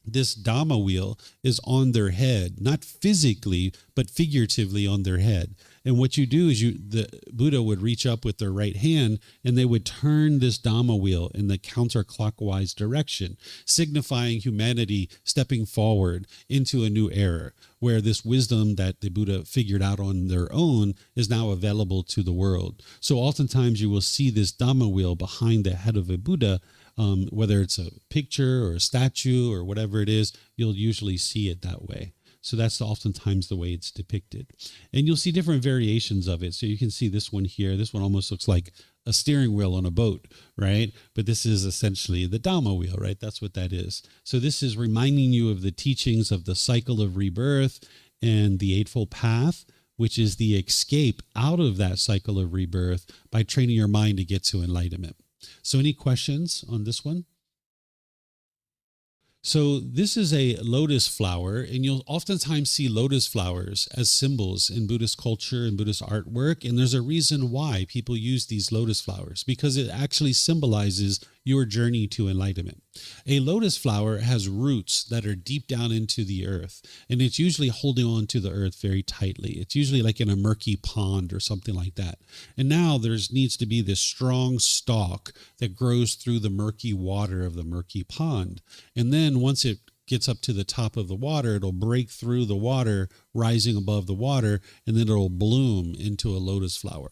this Dhamma wheel is on their head, not physically, but figuratively on their head. And what you do is the Buddha would reach up with their right hand and they would turn this Dhamma wheel in the counterclockwise direction, signifying humanity stepping forward into a new era where this wisdom that the Buddha figured out on their own is now available to the world. So oftentimes you will see this Dhamma wheel behind the head of a Buddha. Whether it's a picture or a statue or whatever it is, you'll usually see it that way. So that's oftentimes the way it's depicted. And you'll see different variations of it. So you can see this one here. This one almost looks like a steering wheel on a boat, right? But this is essentially the Dhamma wheel, right? That's what that is. So this is reminding you of the teachings of the cycle of rebirth and the Eightfold Path, which is the escape out of that cycle of rebirth by training your mind to get to enlightenment. So any questions on this one? So this is a lotus flower, and you'll oftentimes see lotus flowers as symbols in Buddhist culture and Buddhist artwork. And there's a reason why people use these lotus flowers, because it actually symbolizes your journey to enlightenment. A lotus flower has roots that are deep down into the earth, and it's usually holding on to the earth very tightly. It's usually like in a murky pond or something like that. And now there needs to be this strong stalk that grows through the murky water of the murky pond. And then once it gets up to the top of the water, it'll break through the water, rising above the water, and then it'll bloom into a lotus flower.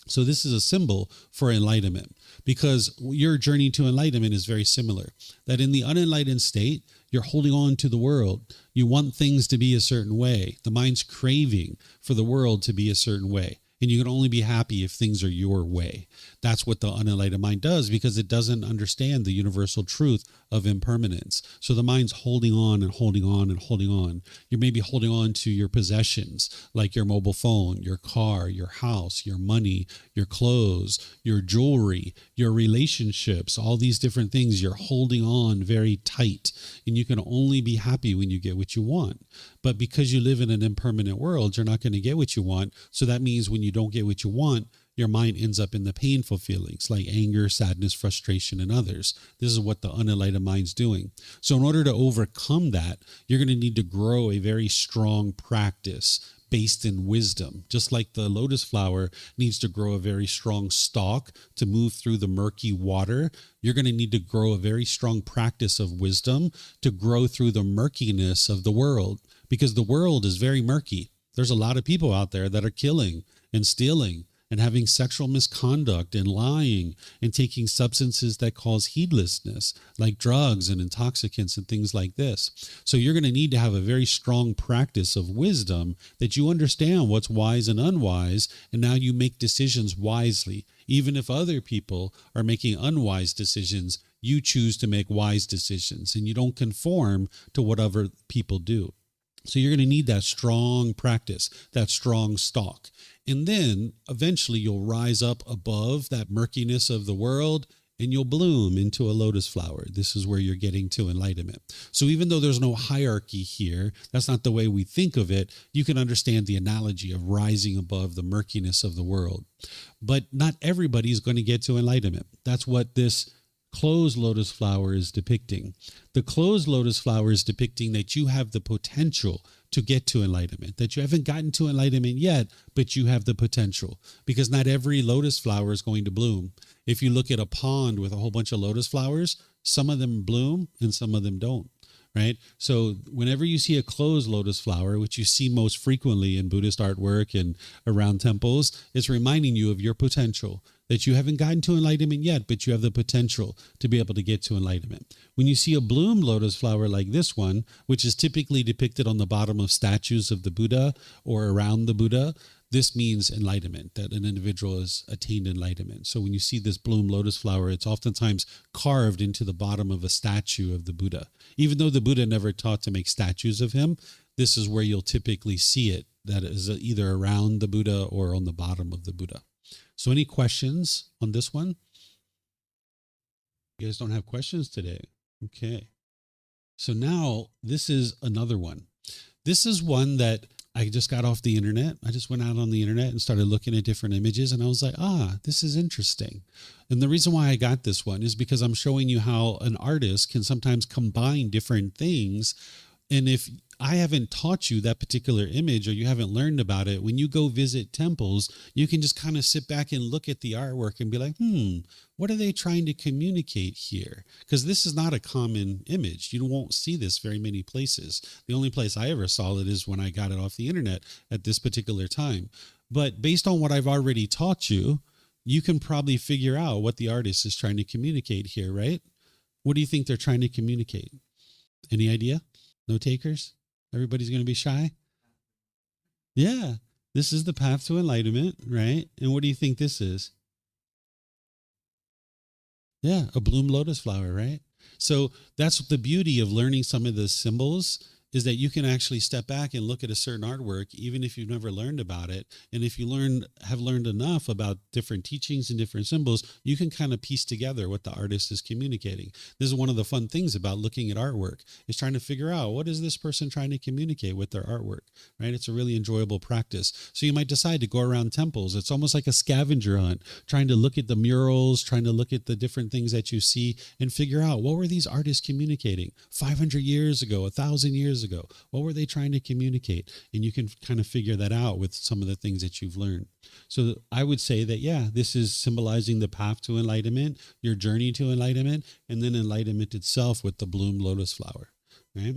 So this is a symbol for enlightenment, because your journey to enlightenment is very similar. That in the unenlightened state, you're holding on to the world. You want things to be a certain way. The mind's craving for the world to be a certain way. And you can only be happy if things are your way. That's what the unenlightened mind does, because it doesn't understand the universal truth of impermanence. So the mind's holding on and holding on and holding on. You may be holding on to your possessions, like your mobile phone, your car, your house, your money, your clothes, your jewelry, your relationships, all these different things. You're holding on very tight, and you can only be happy when you get what you want. But because you live in an impermanent world, you're not going to get what you want. So that means when you don't get what you want, your mind ends up in the painful feelings like anger, sadness, frustration, and others. This is what the unenlightened mind's doing. So in order to overcome that, you're going to need to grow a very strong practice based in wisdom. Just like the lotus flower needs to grow a very strong stalk to move through the murky water, you're going to need to grow a very strong practice of wisdom to grow through the murkiness of the world, because the world is very murky. There's a lot of people out there that are killing and stealing and having sexual misconduct and lying and taking substances that cause heedlessness, like drugs and intoxicants and things like this. So you're going to need to have a very strong practice of wisdom, that you understand what's wise and unwise, and now you make decisions wisely. Even if other people are making unwise decisions, you choose to make wise decisions, and you don't conform to what other people do. So you're going to need that strong practice, that strong stalk. And then eventually you'll rise up above that murkiness of the world and you'll bloom into a lotus flower. This is where you're getting to enlightenment. So even though there's no hierarchy here, that's not the way we think of it, you can understand the analogy of rising above the murkiness of the world. But not everybody is going to get to enlightenment. That's what this closed lotus flower is depicting. The closed lotus flower is depicting that you have the potential to get to enlightenment, that you haven't gotten to enlightenment yet, but you have the potential, because not every lotus flower is going to bloom. If you look at a pond with a whole bunch of lotus flowers, some of them bloom and some of them don't. Right? So whenever you see a closed lotus flower, which you see most frequently in Buddhist artwork and around temples, it's reminding you of your potential, that you haven't gotten to enlightenment yet, but you have the potential to be able to get to enlightenment. When you see a bloomed lotus flower like this one, which is typically depicted on the bottom of statues of the Buddha or around the Buddha, this means enlightenment, that an individual has attained enlightenment. So when you see this bloomed lotus flower, it's oftentimes carved into the bottom of a statue of the Buddha. Even though the Buddha never taught to make statues of him, this is where you'll typically see it, that is either around the Buddha or on the bottom of the Buddha. So any questions on this one? You guys don't have questions today. Okay. So now this is another one. This is one that I just got off the internet. I just went out on the internet and started looking at different images, and I was like, this is interesting. And the reason why I got this one is because I'm showing you how an artist can sometimes combine different things. And if I haven't taught you that particular image, or you haven't learned about it, when you go visit temples, you can just kind of sit back and look at the artwork and be like, what are they trying to communicate here? Because this is not a common image. You won't see this very many places. The only place I ever saw it is when I got it off the internet at this particular time. But based on what I've already taught you, you can probably figure out what the artist is trying to communicate here, right? What do you think they're trying to communicate? Any idea? No takers? Everybody's going to be shy? Yeah, this is the path to enlightenment, right? And what do you think this is? Yeah, a bloomed lotus flower, right? So that's the beauty of learning some of the symbols, is that you can actually step back and look at a certain artwork, even if you've never learned about it. And if you have learned enough about different teachings and different symbols, you can kind of piece together what the artist is communicating. This is one of the fun things about looking at artwork, is trying to figure out, what is this person trying to communicate with their artwork, right? It's a really enjoyable practice. So you might decide to go around temples. It's almost like a scavenger hunt, trying to look at the murals, trying to look at the different things that you see and figure out, what were these artists communicating 500 years ago, 1,000 years ago? What were they trying to communicate? And you can kind of figure that out with some of the things that you've learned. So I would say that, yeah, this is symbolizing the path to enlightenment, your journey to enlightenment, and then enlightenment itself with the bloomed lotus flower, right?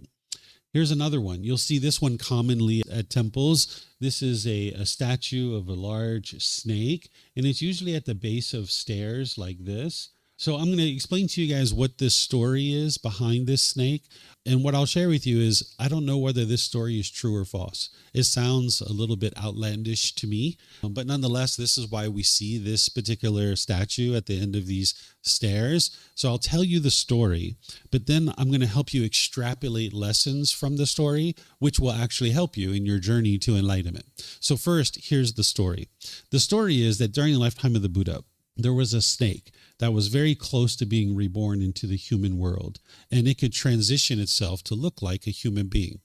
Here's another one. You'll see this one commonly at temples. This is a statue of a large snake, and it's usually at the base of stairs like this. So I'm going to explain to you guys what this story is behind this snake. And what I'll share with you is, I don't know whether this story is true or false. It sounds a little bit outlandish to me, but nonetheless, this is why we see this particular statue at the end of these stairs. So I'll tell you the story, but then I'm going to help you extrapolate lessons from the story, which will actually help you in your journey to enlightenment. So first, here's the story. The story is that during the lifetime of the Buddha, there was a snake that was very close to being reborn into the human world, and it could transition itself to look like a human being.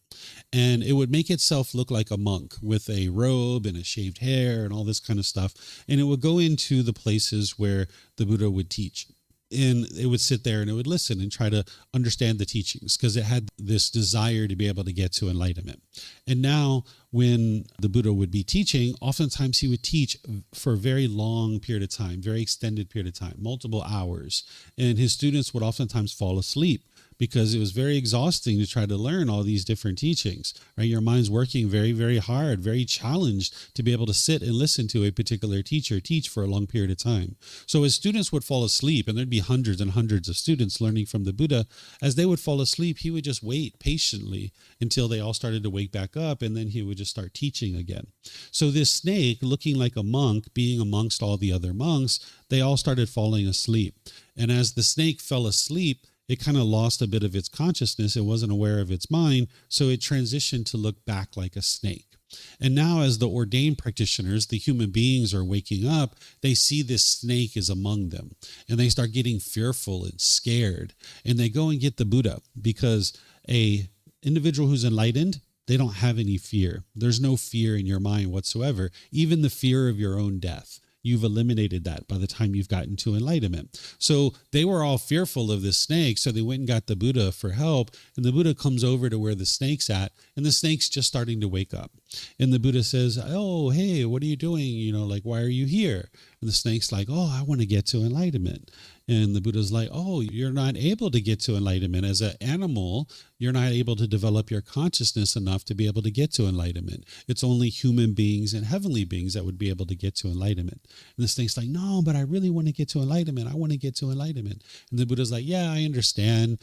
And it would make itself look like a monk with a robe and a shaved hair and all this kind of stuff. And it would go into the places where the Buddha would teach. And it would sit there and it would listen and try to understand the teachings because it had this desire to be able to get to enlightenment. And now when the Buddha would be teaching, oftentimes he would teach for a very long period of time, very extended period of time, multiple hours. And his students would oftentimes fall asleep because it was very exhausting to try to learn all these different teachings, right? Your mind's working very, very hard, very challenged to be able to sit and listen to a particular teacher teach for a long period of time. So as students would fall asleep, and there'd be hundreds and hundreds of students learning from the Buddha, as they would fall asleep, he would just wait patiently until they all started to wake back up, and then he would just start teaching again. So this snake, looking like a monk, being amongst all the other monks, they all started falling asleep. And as the snake fell asleep, it kind of lost a bit of its consciousness. It wasn't aware of its mind, so it transitioned to look back like a snake. And now as the ordained practitioners, the human beings are waking up, they see this snake is among them, and they start getting fearful and scared. And they go and get the Buddha, because a individual who's enlightened, they don't have any fear. There's no fear in your mind whatsoever, even the fear of your own death. You've eliminated that by the time you've gotten to enlightenment. So they were all fearful of this snake, so they went and got the Buddha for help, and the Buddha comes over to where the snake's at, and the snake's just starting to wake up. And the Buddha says, oh, hey, what are you doing? Like, why are you here? And the snake's like, oh, I want to get to enlightenment. And the Buddha's like, oh, you're not able to get to enlightenment. As an animal, you're not able to develop your consciousness enough to be able to get to enlightenment. It's only human beings and heavenly beings that would be able to get to enlightenment. And the snake's like, no, but I really want to get to enlightenment. I want to get to enlightenment. And the Buddha's like, yeah, I understand,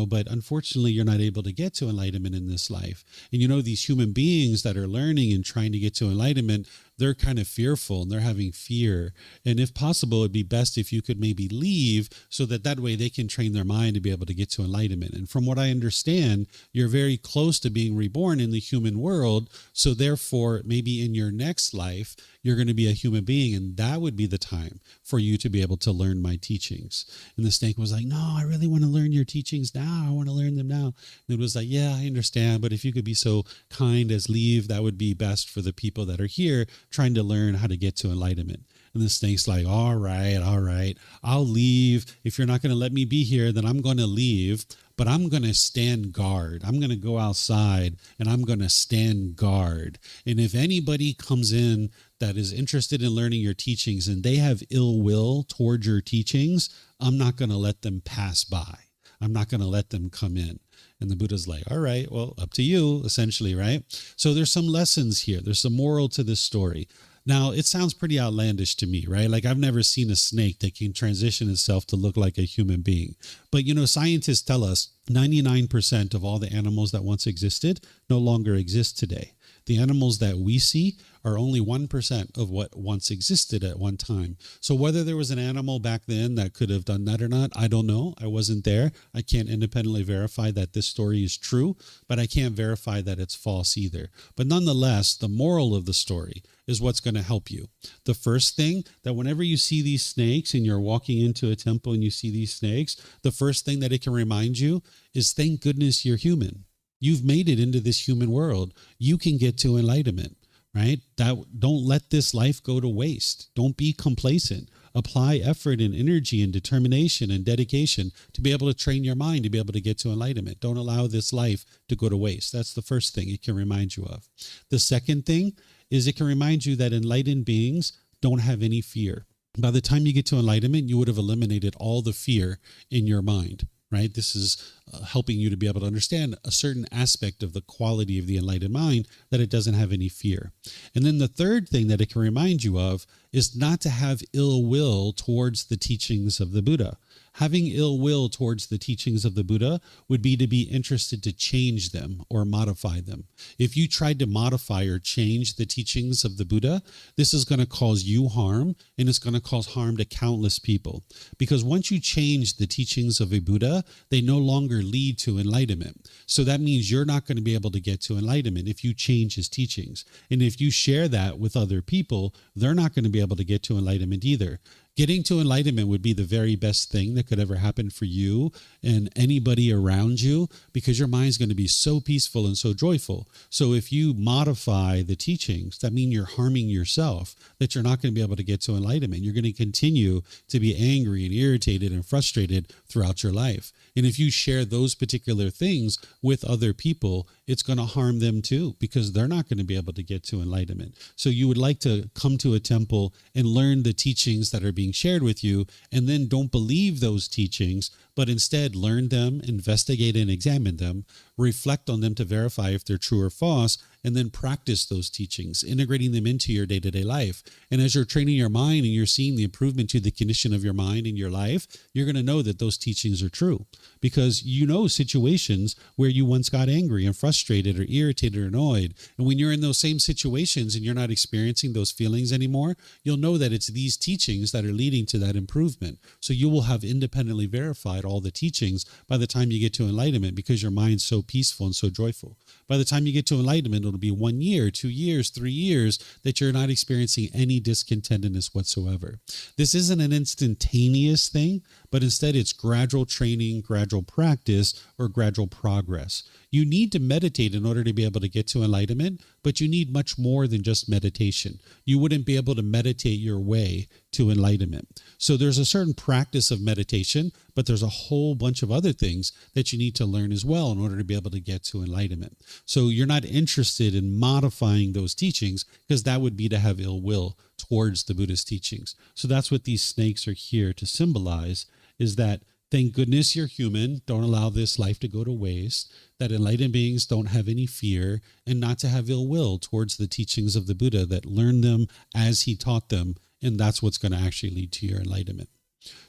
but unfortunately, you're not able to get to enlightenment in this life. And these human beings that are learning and trying to get to enlightenment, they're kind of fearful and they're having fear. And if possible, it'd be best if you could maybe leave so that way they can train their mind to be able to get to enlightenment. And from what I understand, you're very close to being reborn in the human world. So therefore, maybe in your next life, you're going to be a human being, and that would be the time for you to be able to learn my teachings. And the snake was like, no, I really want to learn your teachings now. I want to learn them now. And it was like, yeah, I understand, but if you could be so kind as leave, that would be best for the people that are here trying to learn how to get to enlightenment. And the snake's like, all right, I'll leave. If you're not going to let me be here, then I'm going to leave, but I'm going to stand guard. I'm going to go outside and I'm going to stand guard. And if anybody comes in that is interested in learning your teachings and they have ill will towards your teachings, I'm not going to let them pass by. I'm not going to let them come in. And the Buddha's like, all right, well, up to you, essentially, right? So there's some lessons here. There's some moral to this story. Now, it sounds pretty outlandish to me, right? Like, I've never seen a snake that can transition itself to look like a human being. But, scientists tell us 99% of all the animals that once existed no longer exist today. The animals that we see are only 1% of what once existed at one time. So whether there was an animal back then that could have done that or not, I don't know. I wasn't there. I can't independently verify that this story is true, but I can't verify that it's false either. But nonetheless, the moral of the story is what's going to help you. The first thing, that whenever you see these snakes and you're walking into a temple and you see these snakes, the first thing that it can remind you is, thank goodness you're human. You've made it into this human world. You can get to enlightenment, right? Don't let this life go to waste. Don't be complacent. Apply effort and energy and determination and dedication to be able to train your mind to be able to get to enlightenment. Don't allow this life to go to waste. That's the first thing it can remind you of. The second thing is it can remind you that enlightened beings don't have any fear. By the time you get to enlightenment, you would have eliminated all the fear in your mind. Right? This is helping you to be able to understand a certain aspect of the quality of the enlightened mind, that it doesn't have any fear. And then the third thing that it can remind you of is not to have ill will towards the teachings of the Buddha. Having ill will towards the teachings of the Buddha would be to be interested to change them or modify them. If you tried to modify or change the teachings of the Buddha, this is going to cause you harm, and it's going to cause harm to countless people. Because once you change the teachings of a Buddha, they no longer lead to enlightenment. So that means you're not going to be able to get to enlightenment if you change his teachings. And if you share that with other people, they're not going to be able to get to enlightenment either. Getting to enlightenment would be the very best thing that could ever happen for you and anybody around you, because your mind's going to be so peaceful and so joyful. So if you modify the teachings, that means you're harming yourself, that you're not going to be able to get to enlightenment. You're going to continue to be angry and irritated and frustrated throughout your life. And if you share those particular things with other people, it's going to harm them too, because they're not going to be able to get to enlightenment. So you would like to come to a temple and learn the teachings that are being shared with you, and then don't believe those teachings, but instead learn them, investigate and examine them, reflect on them to verify if they're true or false, and then practice those teachings, integrating them into your day-to-day life. And as you're training your mind and you're seeing the improvement to the condition of your mind in your life, you're going to know that those teachings are true, because you know situations where you once got angry and frustrated or irritated or annoyed. And when you're in those same situations and you're not experiencing those feelings anymore, you'll know that it's these teachings that are leading to that improvement. So you will have independently verified all the teachings by the time you get to enlightenment, because your mind's so peaceful and so joyful. By the time you get to enlightenment, it'll be 1 year, 2 years, 3 years that you're not experiencing any discontentedness whatsoever. This isn't an instantaneous thing, but instead it's gradual training, gradual practice, or gradual progress. You need to meditate in order to be able to get to enlightenment, but you need much more than just meditation. You wouldn't be able to meditate your way to enlightenment. So there's a certain practice of meditation, but there's a whole bunch of other things that you need to learn as well in order to be able to get to enlightenment. So you're not interested in modifying those teachings, because that would be to have ill will towards the Buddhist teachings. So that's what these snakes are here to symbolize, is that thank goodness you're human. Don't allow this life to go to waste. That enlightened beings don't have any fear, and not to have ill will towards the teachings of the Buddha, that learn them as he taught them. And that's what's going to actually lead to your enlightenment.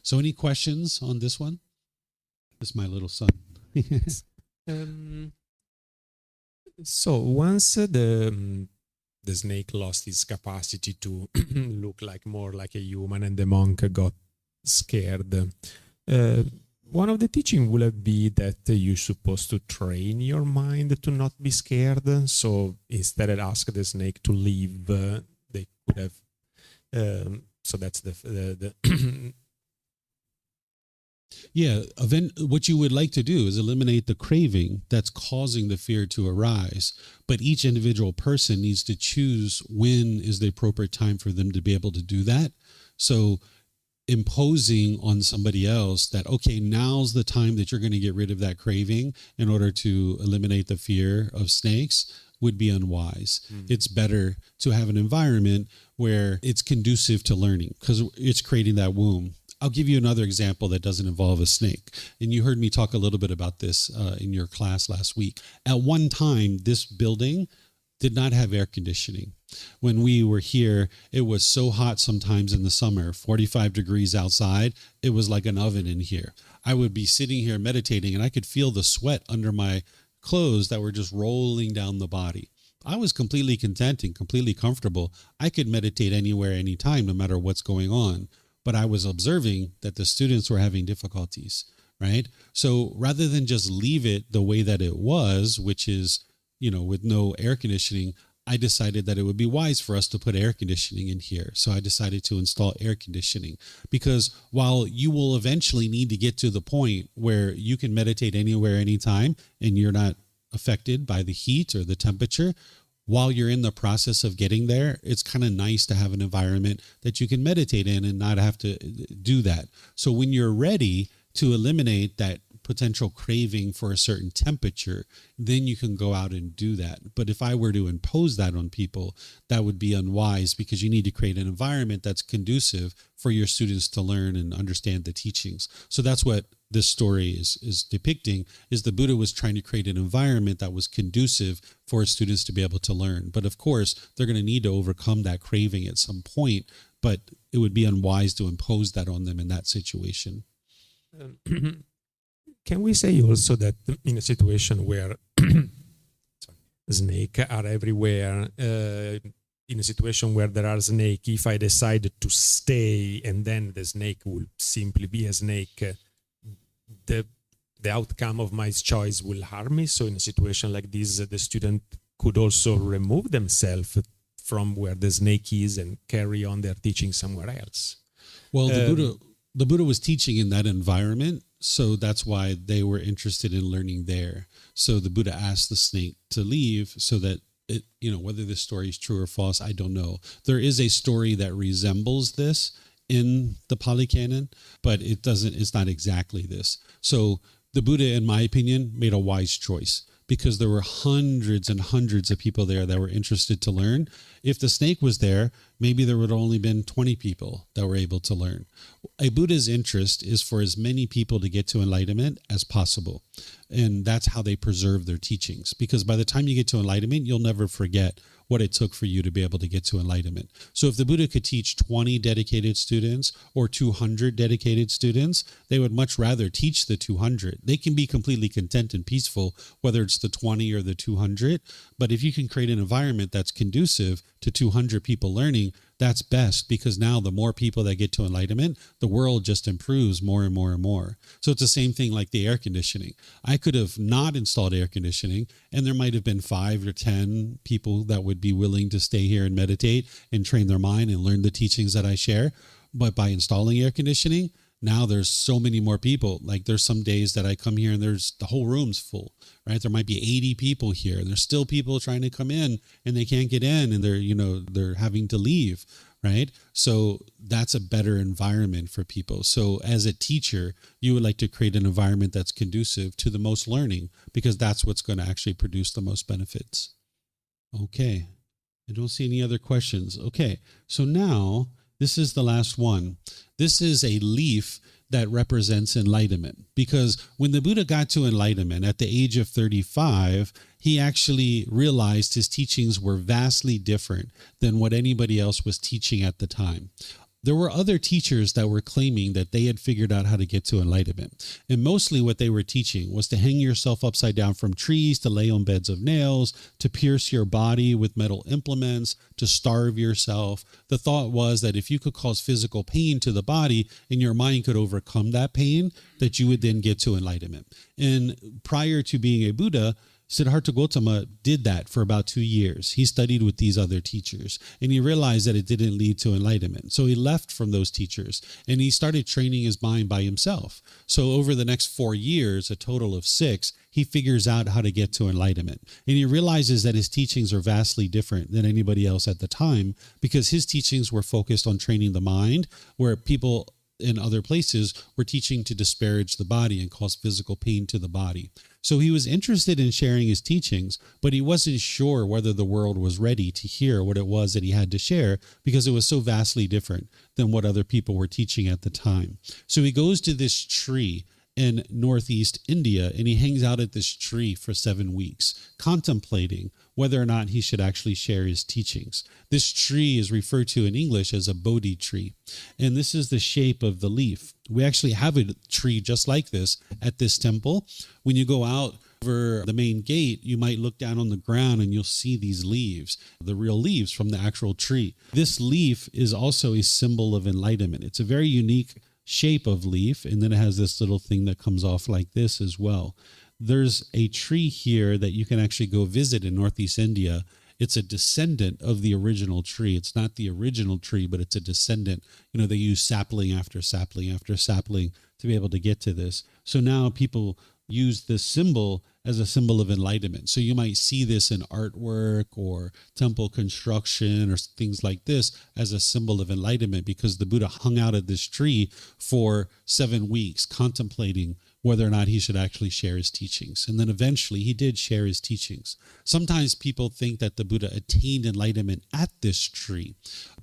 So any questions on this one? This is my little son. So once the snake lost its capacity to look like more like a human, and the monk got scared, one of the teaching will be that you're supposed to train your mind to not be scared. So instead of ask the snake to leave, they could have. So that's the Yeah, what you would like to do is eliminate the craving that's causing the fear to arise. But each individual person needs to choose when is the appropriate time for them to be able to do that. So imposing on somebody else that, okay, now's the time that you're going to get rid of that craving in order to eliminate the fear of snakes would be unwise. It's better to have an environment where it's conducive to learning, because it's creating that womb. I'll give you another example that doesn't involve a snake. And you heard me talk a little bit about this in your class last week. At one time, this building did not have air conditioning. When we were here, it was so hot sometimes in the summer, 45 degrees outside. It was like an oven in here. I would be sitting here meditating, and I could feel the sweat under my clothes that were just rolling down the body. I was completely content and completely comfortable. I could meditate anywhere, anytime, no matter what's going on. But I was observing that the students were having difficulties, right? So rather than just leave it the way that it was, which is, with no air conditioning, I decided that it would be wise for us to put air conditioning in here. So I decided to install air conditioning, because while you will eventually need to get to the point where you can meditate anywhere, anytime, and you're not affected by the heat or the temperature, while you're in the process of getting there, it's kind of nice to have an environment that you can meditate in and not have to do that. So when you're ready to eliminate that potential craving for a certain temperature, then you can go out and do that. But if I were to impose that on people, that would be unwise, because you need to create an environment that's conducive for your students to learn and understand the teachings. So that's what this story is depicting, is the Buddha was trying to create an environment that was conducive for his students to be able to learn. But of course, they're going to need to overcome that craving at some point, but it would be unwise to impose that on them in that situation. Can we say also that in a situation where snakes are everywhere, in a situation where there are snakes, if I decide to stay and then the snake will simply be a snake, the outcome of my choice will harm me? So in a situation like this, the student could also remove themselves from where the snake is and carry on their teaching somewhere else. Well, the Buddha was teaching in that environment, so that's why they were interested in learning there. So the Buddha asked the snake to leave so that it, whether this story is true or false, I don't know. There is a story that resembles this in the Pali Canon, but it's not exactly this. So the Buddha, in my opinion, made a wise choice, because there were hundreds and hundreds of people there that were interested to learn. If the snake was there, maybe there would have only been 20 people that were able to learn. A Buddha's interest is for as many people to get to enlightenment as possible. And that's how they preserve their teachings. Because by the time you get to enlightenment, you'll never forget what it took for you to be able to get to enlightenment. So if the Buddha could teach 20 dedicated students or 200 dedicated students, they would much rather teach the 200. They can be completely content and peaceful, whether it's the 20 or the 200. But if you can create an environment that's conducive to 200 people learning, that's best, because now the more people that get to enlightenment, the world just improves more and more and more. So it's the same thing like the air conditioning. I could have not installed air conditioning, and there might have been 5 or 10 people that would be willing to stay here and meditate and train their mind and learn the teachings that I share. But by installing air conditioning, now there's so many more people. Like there's some days that I come here and the whole room's full, right? There might be 80 people here, and there's still people trying to come in and they can't get in, and they're having to leave, right? So that's a better environment for people. So as a teacher, you would like to create an environment that's conducive to the most learning, because that's what's going to actually produce the most benefits. Okay. I don't see any other questions. Okay. So now this is the last one. This is a leaf that represents enlightenment, because when the Buddha got to enlightenment at the age of 35, he actually realized his teachings were vastly different than what anybody else was teaching at the time. There were other teachers that were claiming that they had figured out how to get to enlightenment. And mostly what they were teaching was to hang yourself upside down from trees, to lay on beds of nails, to pierce your body with metal implements, to starve yourself. The thought was that if you could cause physical pain to the body and your mind could overcome that pain, that you would then get to enlightenment. And prior to being a Buddha, Siddhartha Gautama did that for about 2 years. He studied with these other teachers, and he realized that it didn't lead to enlightenment. So he left from those teachers, and he started training his mind by himself. So over the next 4 years, a total of 6, he figures out how to get to enlightenment. And he realizes that his teachings are vastly different than anybody else at the time, because his teachings were focused on training the mind, where people in other places were teaching to disparage the body and cause physical pain to the body. So he was interested in sharing his teachings, but he wasn't sure whether the world was ready to hear what it was that he had to share, because it was so vastly different than what other people were teaching at the time. So he goes to this tree in northeast India, and he hangs out at this tree for 7 weeks, contemplating whether or not he should actually share his teachings. This tree is referred to in English as a Bodhi tree, and this is the shape of the leaf. We actually have a tree just like this at this temple. When you go out over the main gate, you might look down on the ground and you'll see these leaves, the real leaves from the actual tree. This leaf is also a symbol of enlightenment. It's a very unique shape of leaf, and then it has this little thing that comes off like this as well. There's a tree here that you can actually go visit in northeast India. It's a descendant of the original tree. It's not the original tree, but it's a descendant. They use sapling after sapling after sapling to be able to get to this. So now people use this symbol as a symbol of enlightenment. So you might see this in artwork or temple construction or things like this as a symbol of enlightenment, because the Buddha hung out at this tree for 7 weeks contemplating whether or not he should actually share his teachings. And then eventually he did share his teachings. Sometimes people think that the Buddha attained enlightenment at this tree,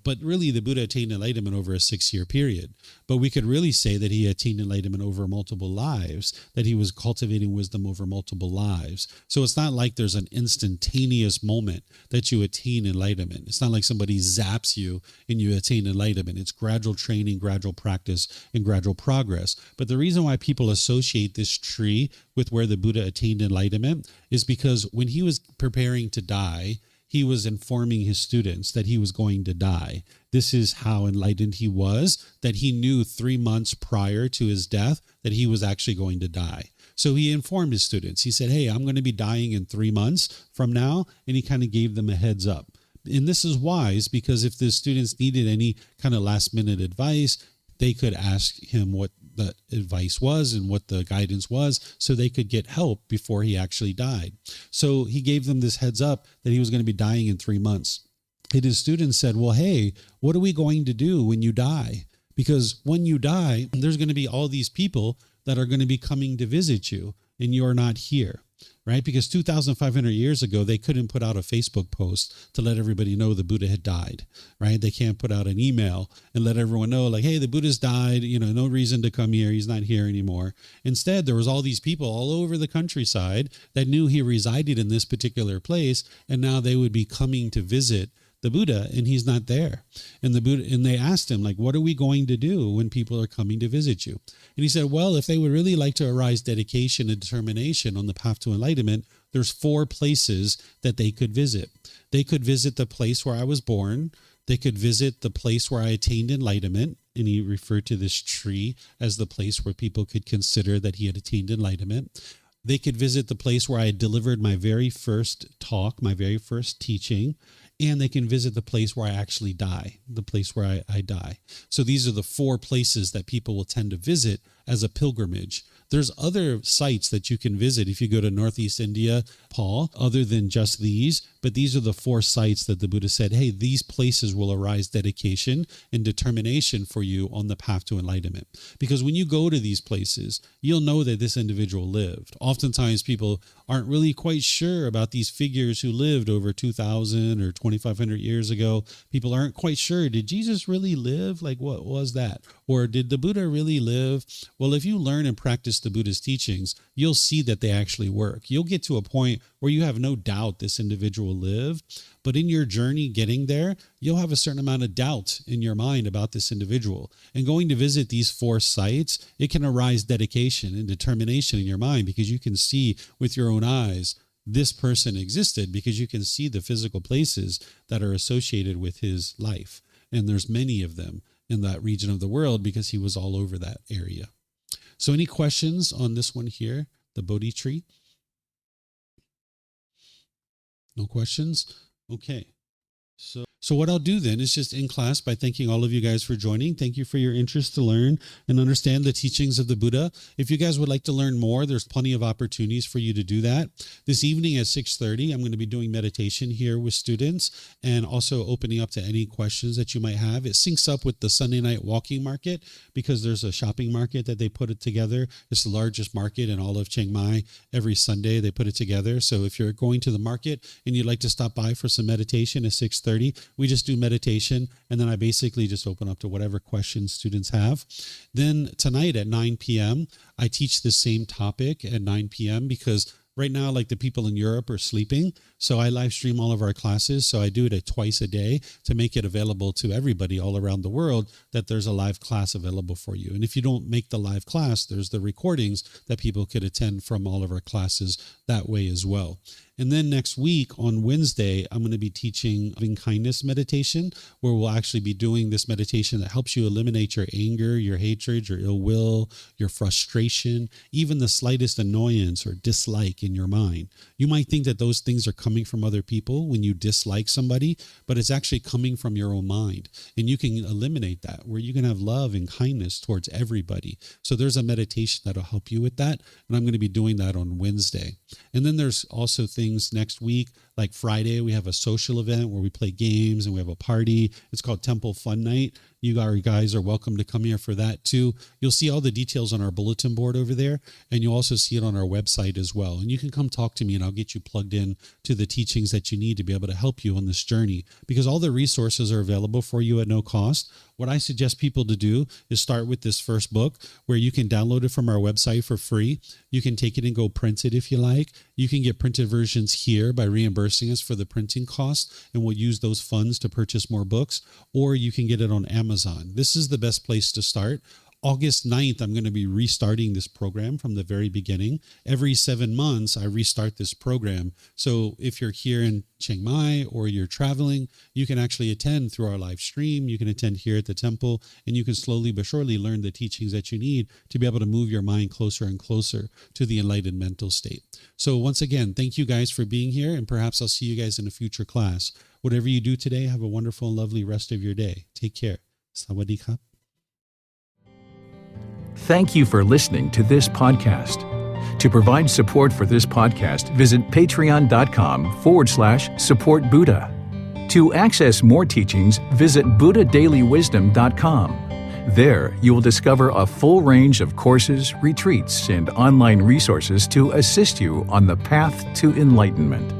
but really the Buddha attained enlightenment over a 6-year period. But we could really say that he attained enlightenment over multiple lives, that he was cultivating wisdom over multiple lives. So it's not like there's an instantaneous moment that you attain enlightenment. It's not like somebody zaps you and you attain enlightenment. It's gradual training, gradual practice, and gradual progress. But the reason why people associate this tree with where the Buddha attained enlightenment is because when he was preparing to die, he was informing his students that he was going to die. This is how enlightened he was, that he knew 3 months prior to his death that he was actually going to die. So he informed his students. He said, hey, I'm going to be dying in 3 months from now. And he kind of gave them a heads up. And this is wise, because if the students needed any kind of last minute advice, they could ask him what the advice was and what the guidance was so they could get help before he actually died. So he gave them this heads up that he was going to be dying in 3 months. And his students said, well, hey, what are we going to do when you die? Because when you die, there's going to be all these people that are going to be coming to visit you and you're not here, right? Because 2,500 years ago, they couldn't put out a Facebook post to let everybody know the Buddha had died, right? They can't put out an email and let everyone know like, hey, the Buddha's died, no reason to come here. He's not here anymore. Instead, there was all these people all over the countryside that knew he resided in this particular place. And now they would be coming to visit the Buddha, and he's not there. And the Buddha, and they asked him, like, what are we going to do when people are coming to visit you? And he said, well, if they would really like to arise dedication and determination on the path to enlightenment, there's 4 places that they could visit. They could visit the place where I was born. They could visit the place where I attained enlightenment. And he referred to this tree as the place where people could consider that he had attained enlightenment. They could visit the place where I had delivered my very first talk, my very first teaching. And they can visit the place where I actually die, the place where I die. So these are the 4 places that people will tend to visit as a pilgrimage. There's other sites that you can visit if you go to Northeast India, Paul, other than just these. But these are the 4 sites that the Buddha said, hey, these places will arise dedication and determination for you on the path to enlightenment. Because when you go to these places, you'll know that this individual lived. Oftentimes people aren't really quite sure about these figures who lived over 2,000 or 2,500 years ago. People aren't quite sure, did Jesus really live? Like, what was that? Or did the Buddha really live? Well, if you learn and practice the Buddha's teachings, you'll see that they actually work. You'll get to a point where you have no doubt this individual lived, but in your journey getting there, you'll have a certain amount of doubt in your mind about this individual. And going to visit these 4 sites, it can arise dedication and determination in your mind because you can see with your own eyes this person existed because you can see the physical places that are associated with his life. And there's many of them in that region of the world because he was all over that area. So any questions on this one here, the Bodhi tree? No questions? Okay. So what I'll do then is just end class by thanking all of you guys for joining. Thank you for your interest to learn and understand the teachings of the Buddha. If you guys would like to learn more, there's plenty of opportunities for you to do that. This evening at 6:30, I'm going to be doing meditation here with students and also opening up to any questions that you might have. It syncs up with the Sunday night walking market because there's a shopping market that they put it together. It's the largest market in all of Chiang Mai. Every Sunday they put it together. So if you're going to the market and you'd like to stop by for some meditation at 6:30, we just do meditation, and then I basically just open up to whatever questions students have. Then tonight at 9 p.m., I teach the same topic at 9 p.m. because right now, like the people in Europe are sleeping. So I live stream all of our classes. So I do it twice a day to make it available to everybody all around the world that there's a live class available for you. And if you don't make the live class, there's the recordings that people could attend from all of our classes that way as well. And then next week on Wednesday, I'm going to be teaching loving kindness meditation, where we'll actually be doing this meditation that helps you eliminate your anger, your hatred, your ill will, your frustration, even the slightest annoyance or dislike in your mind. You might think that those things are coming from other people when you dislike somebody, but it's actually coming from your own mind. And you can eliminate that, where you can have love and kindness towards everybody. So there's a meditation that'll help you with that. And I'm going to be doing that on Wednesday. And then there's also things next week, like Friday, we have a social event where we play games and we have a party. It's called Temple Fun Night. You guys are welcome to come here for that too. You'll see all the details on our bulletin board over there, and you'll also see it on our website as well. And you can come talk to me and I'll get you plugged in to the teachings that you need to be able to help you on this journey, because all the resources are available for you at no cost. What I suggest people to do is start with this first book, where you can download it from our website for free. You can take it and go print it if you like. You can get printed versions here by reimbursing us for the printing costs, and we'll use those funds to purchase more books, or you can get it on Amazon. This is the best place to start. August 9th, I'm going to be restarting this program from the very beginning. Every 7 months, I restart this program. So if you're here in Chiang Mai or you're traveling, you can actually attend through our live stream. You can attend here at the temple, and you can slowly but surely learn the teachings that you need to be able to move your mind closer and closer to the enlightened mental state. So once again, thank you guys for being here, and perhaps I'll see you guys in a future class. Whatever you do today, have a wonderful and lovely rest of your day. Take care. Sawadee krap. Thank you for listening to this podcast. To provide support for this podcast, visit patreon.com/support Buddha. To access more teachings, visit buddhadailywisdom.com. There, you will discover a full range of courses, retreats, and online resources to assist you on the path to enlightenment.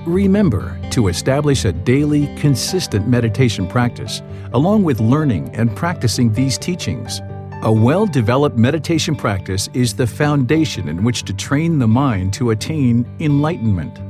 Remember to establish a daily, consistent meditation practice, along with learning and practicing these teachings. A well-developed meditation practice is the foundation in which to train the mind to attain enlightenment.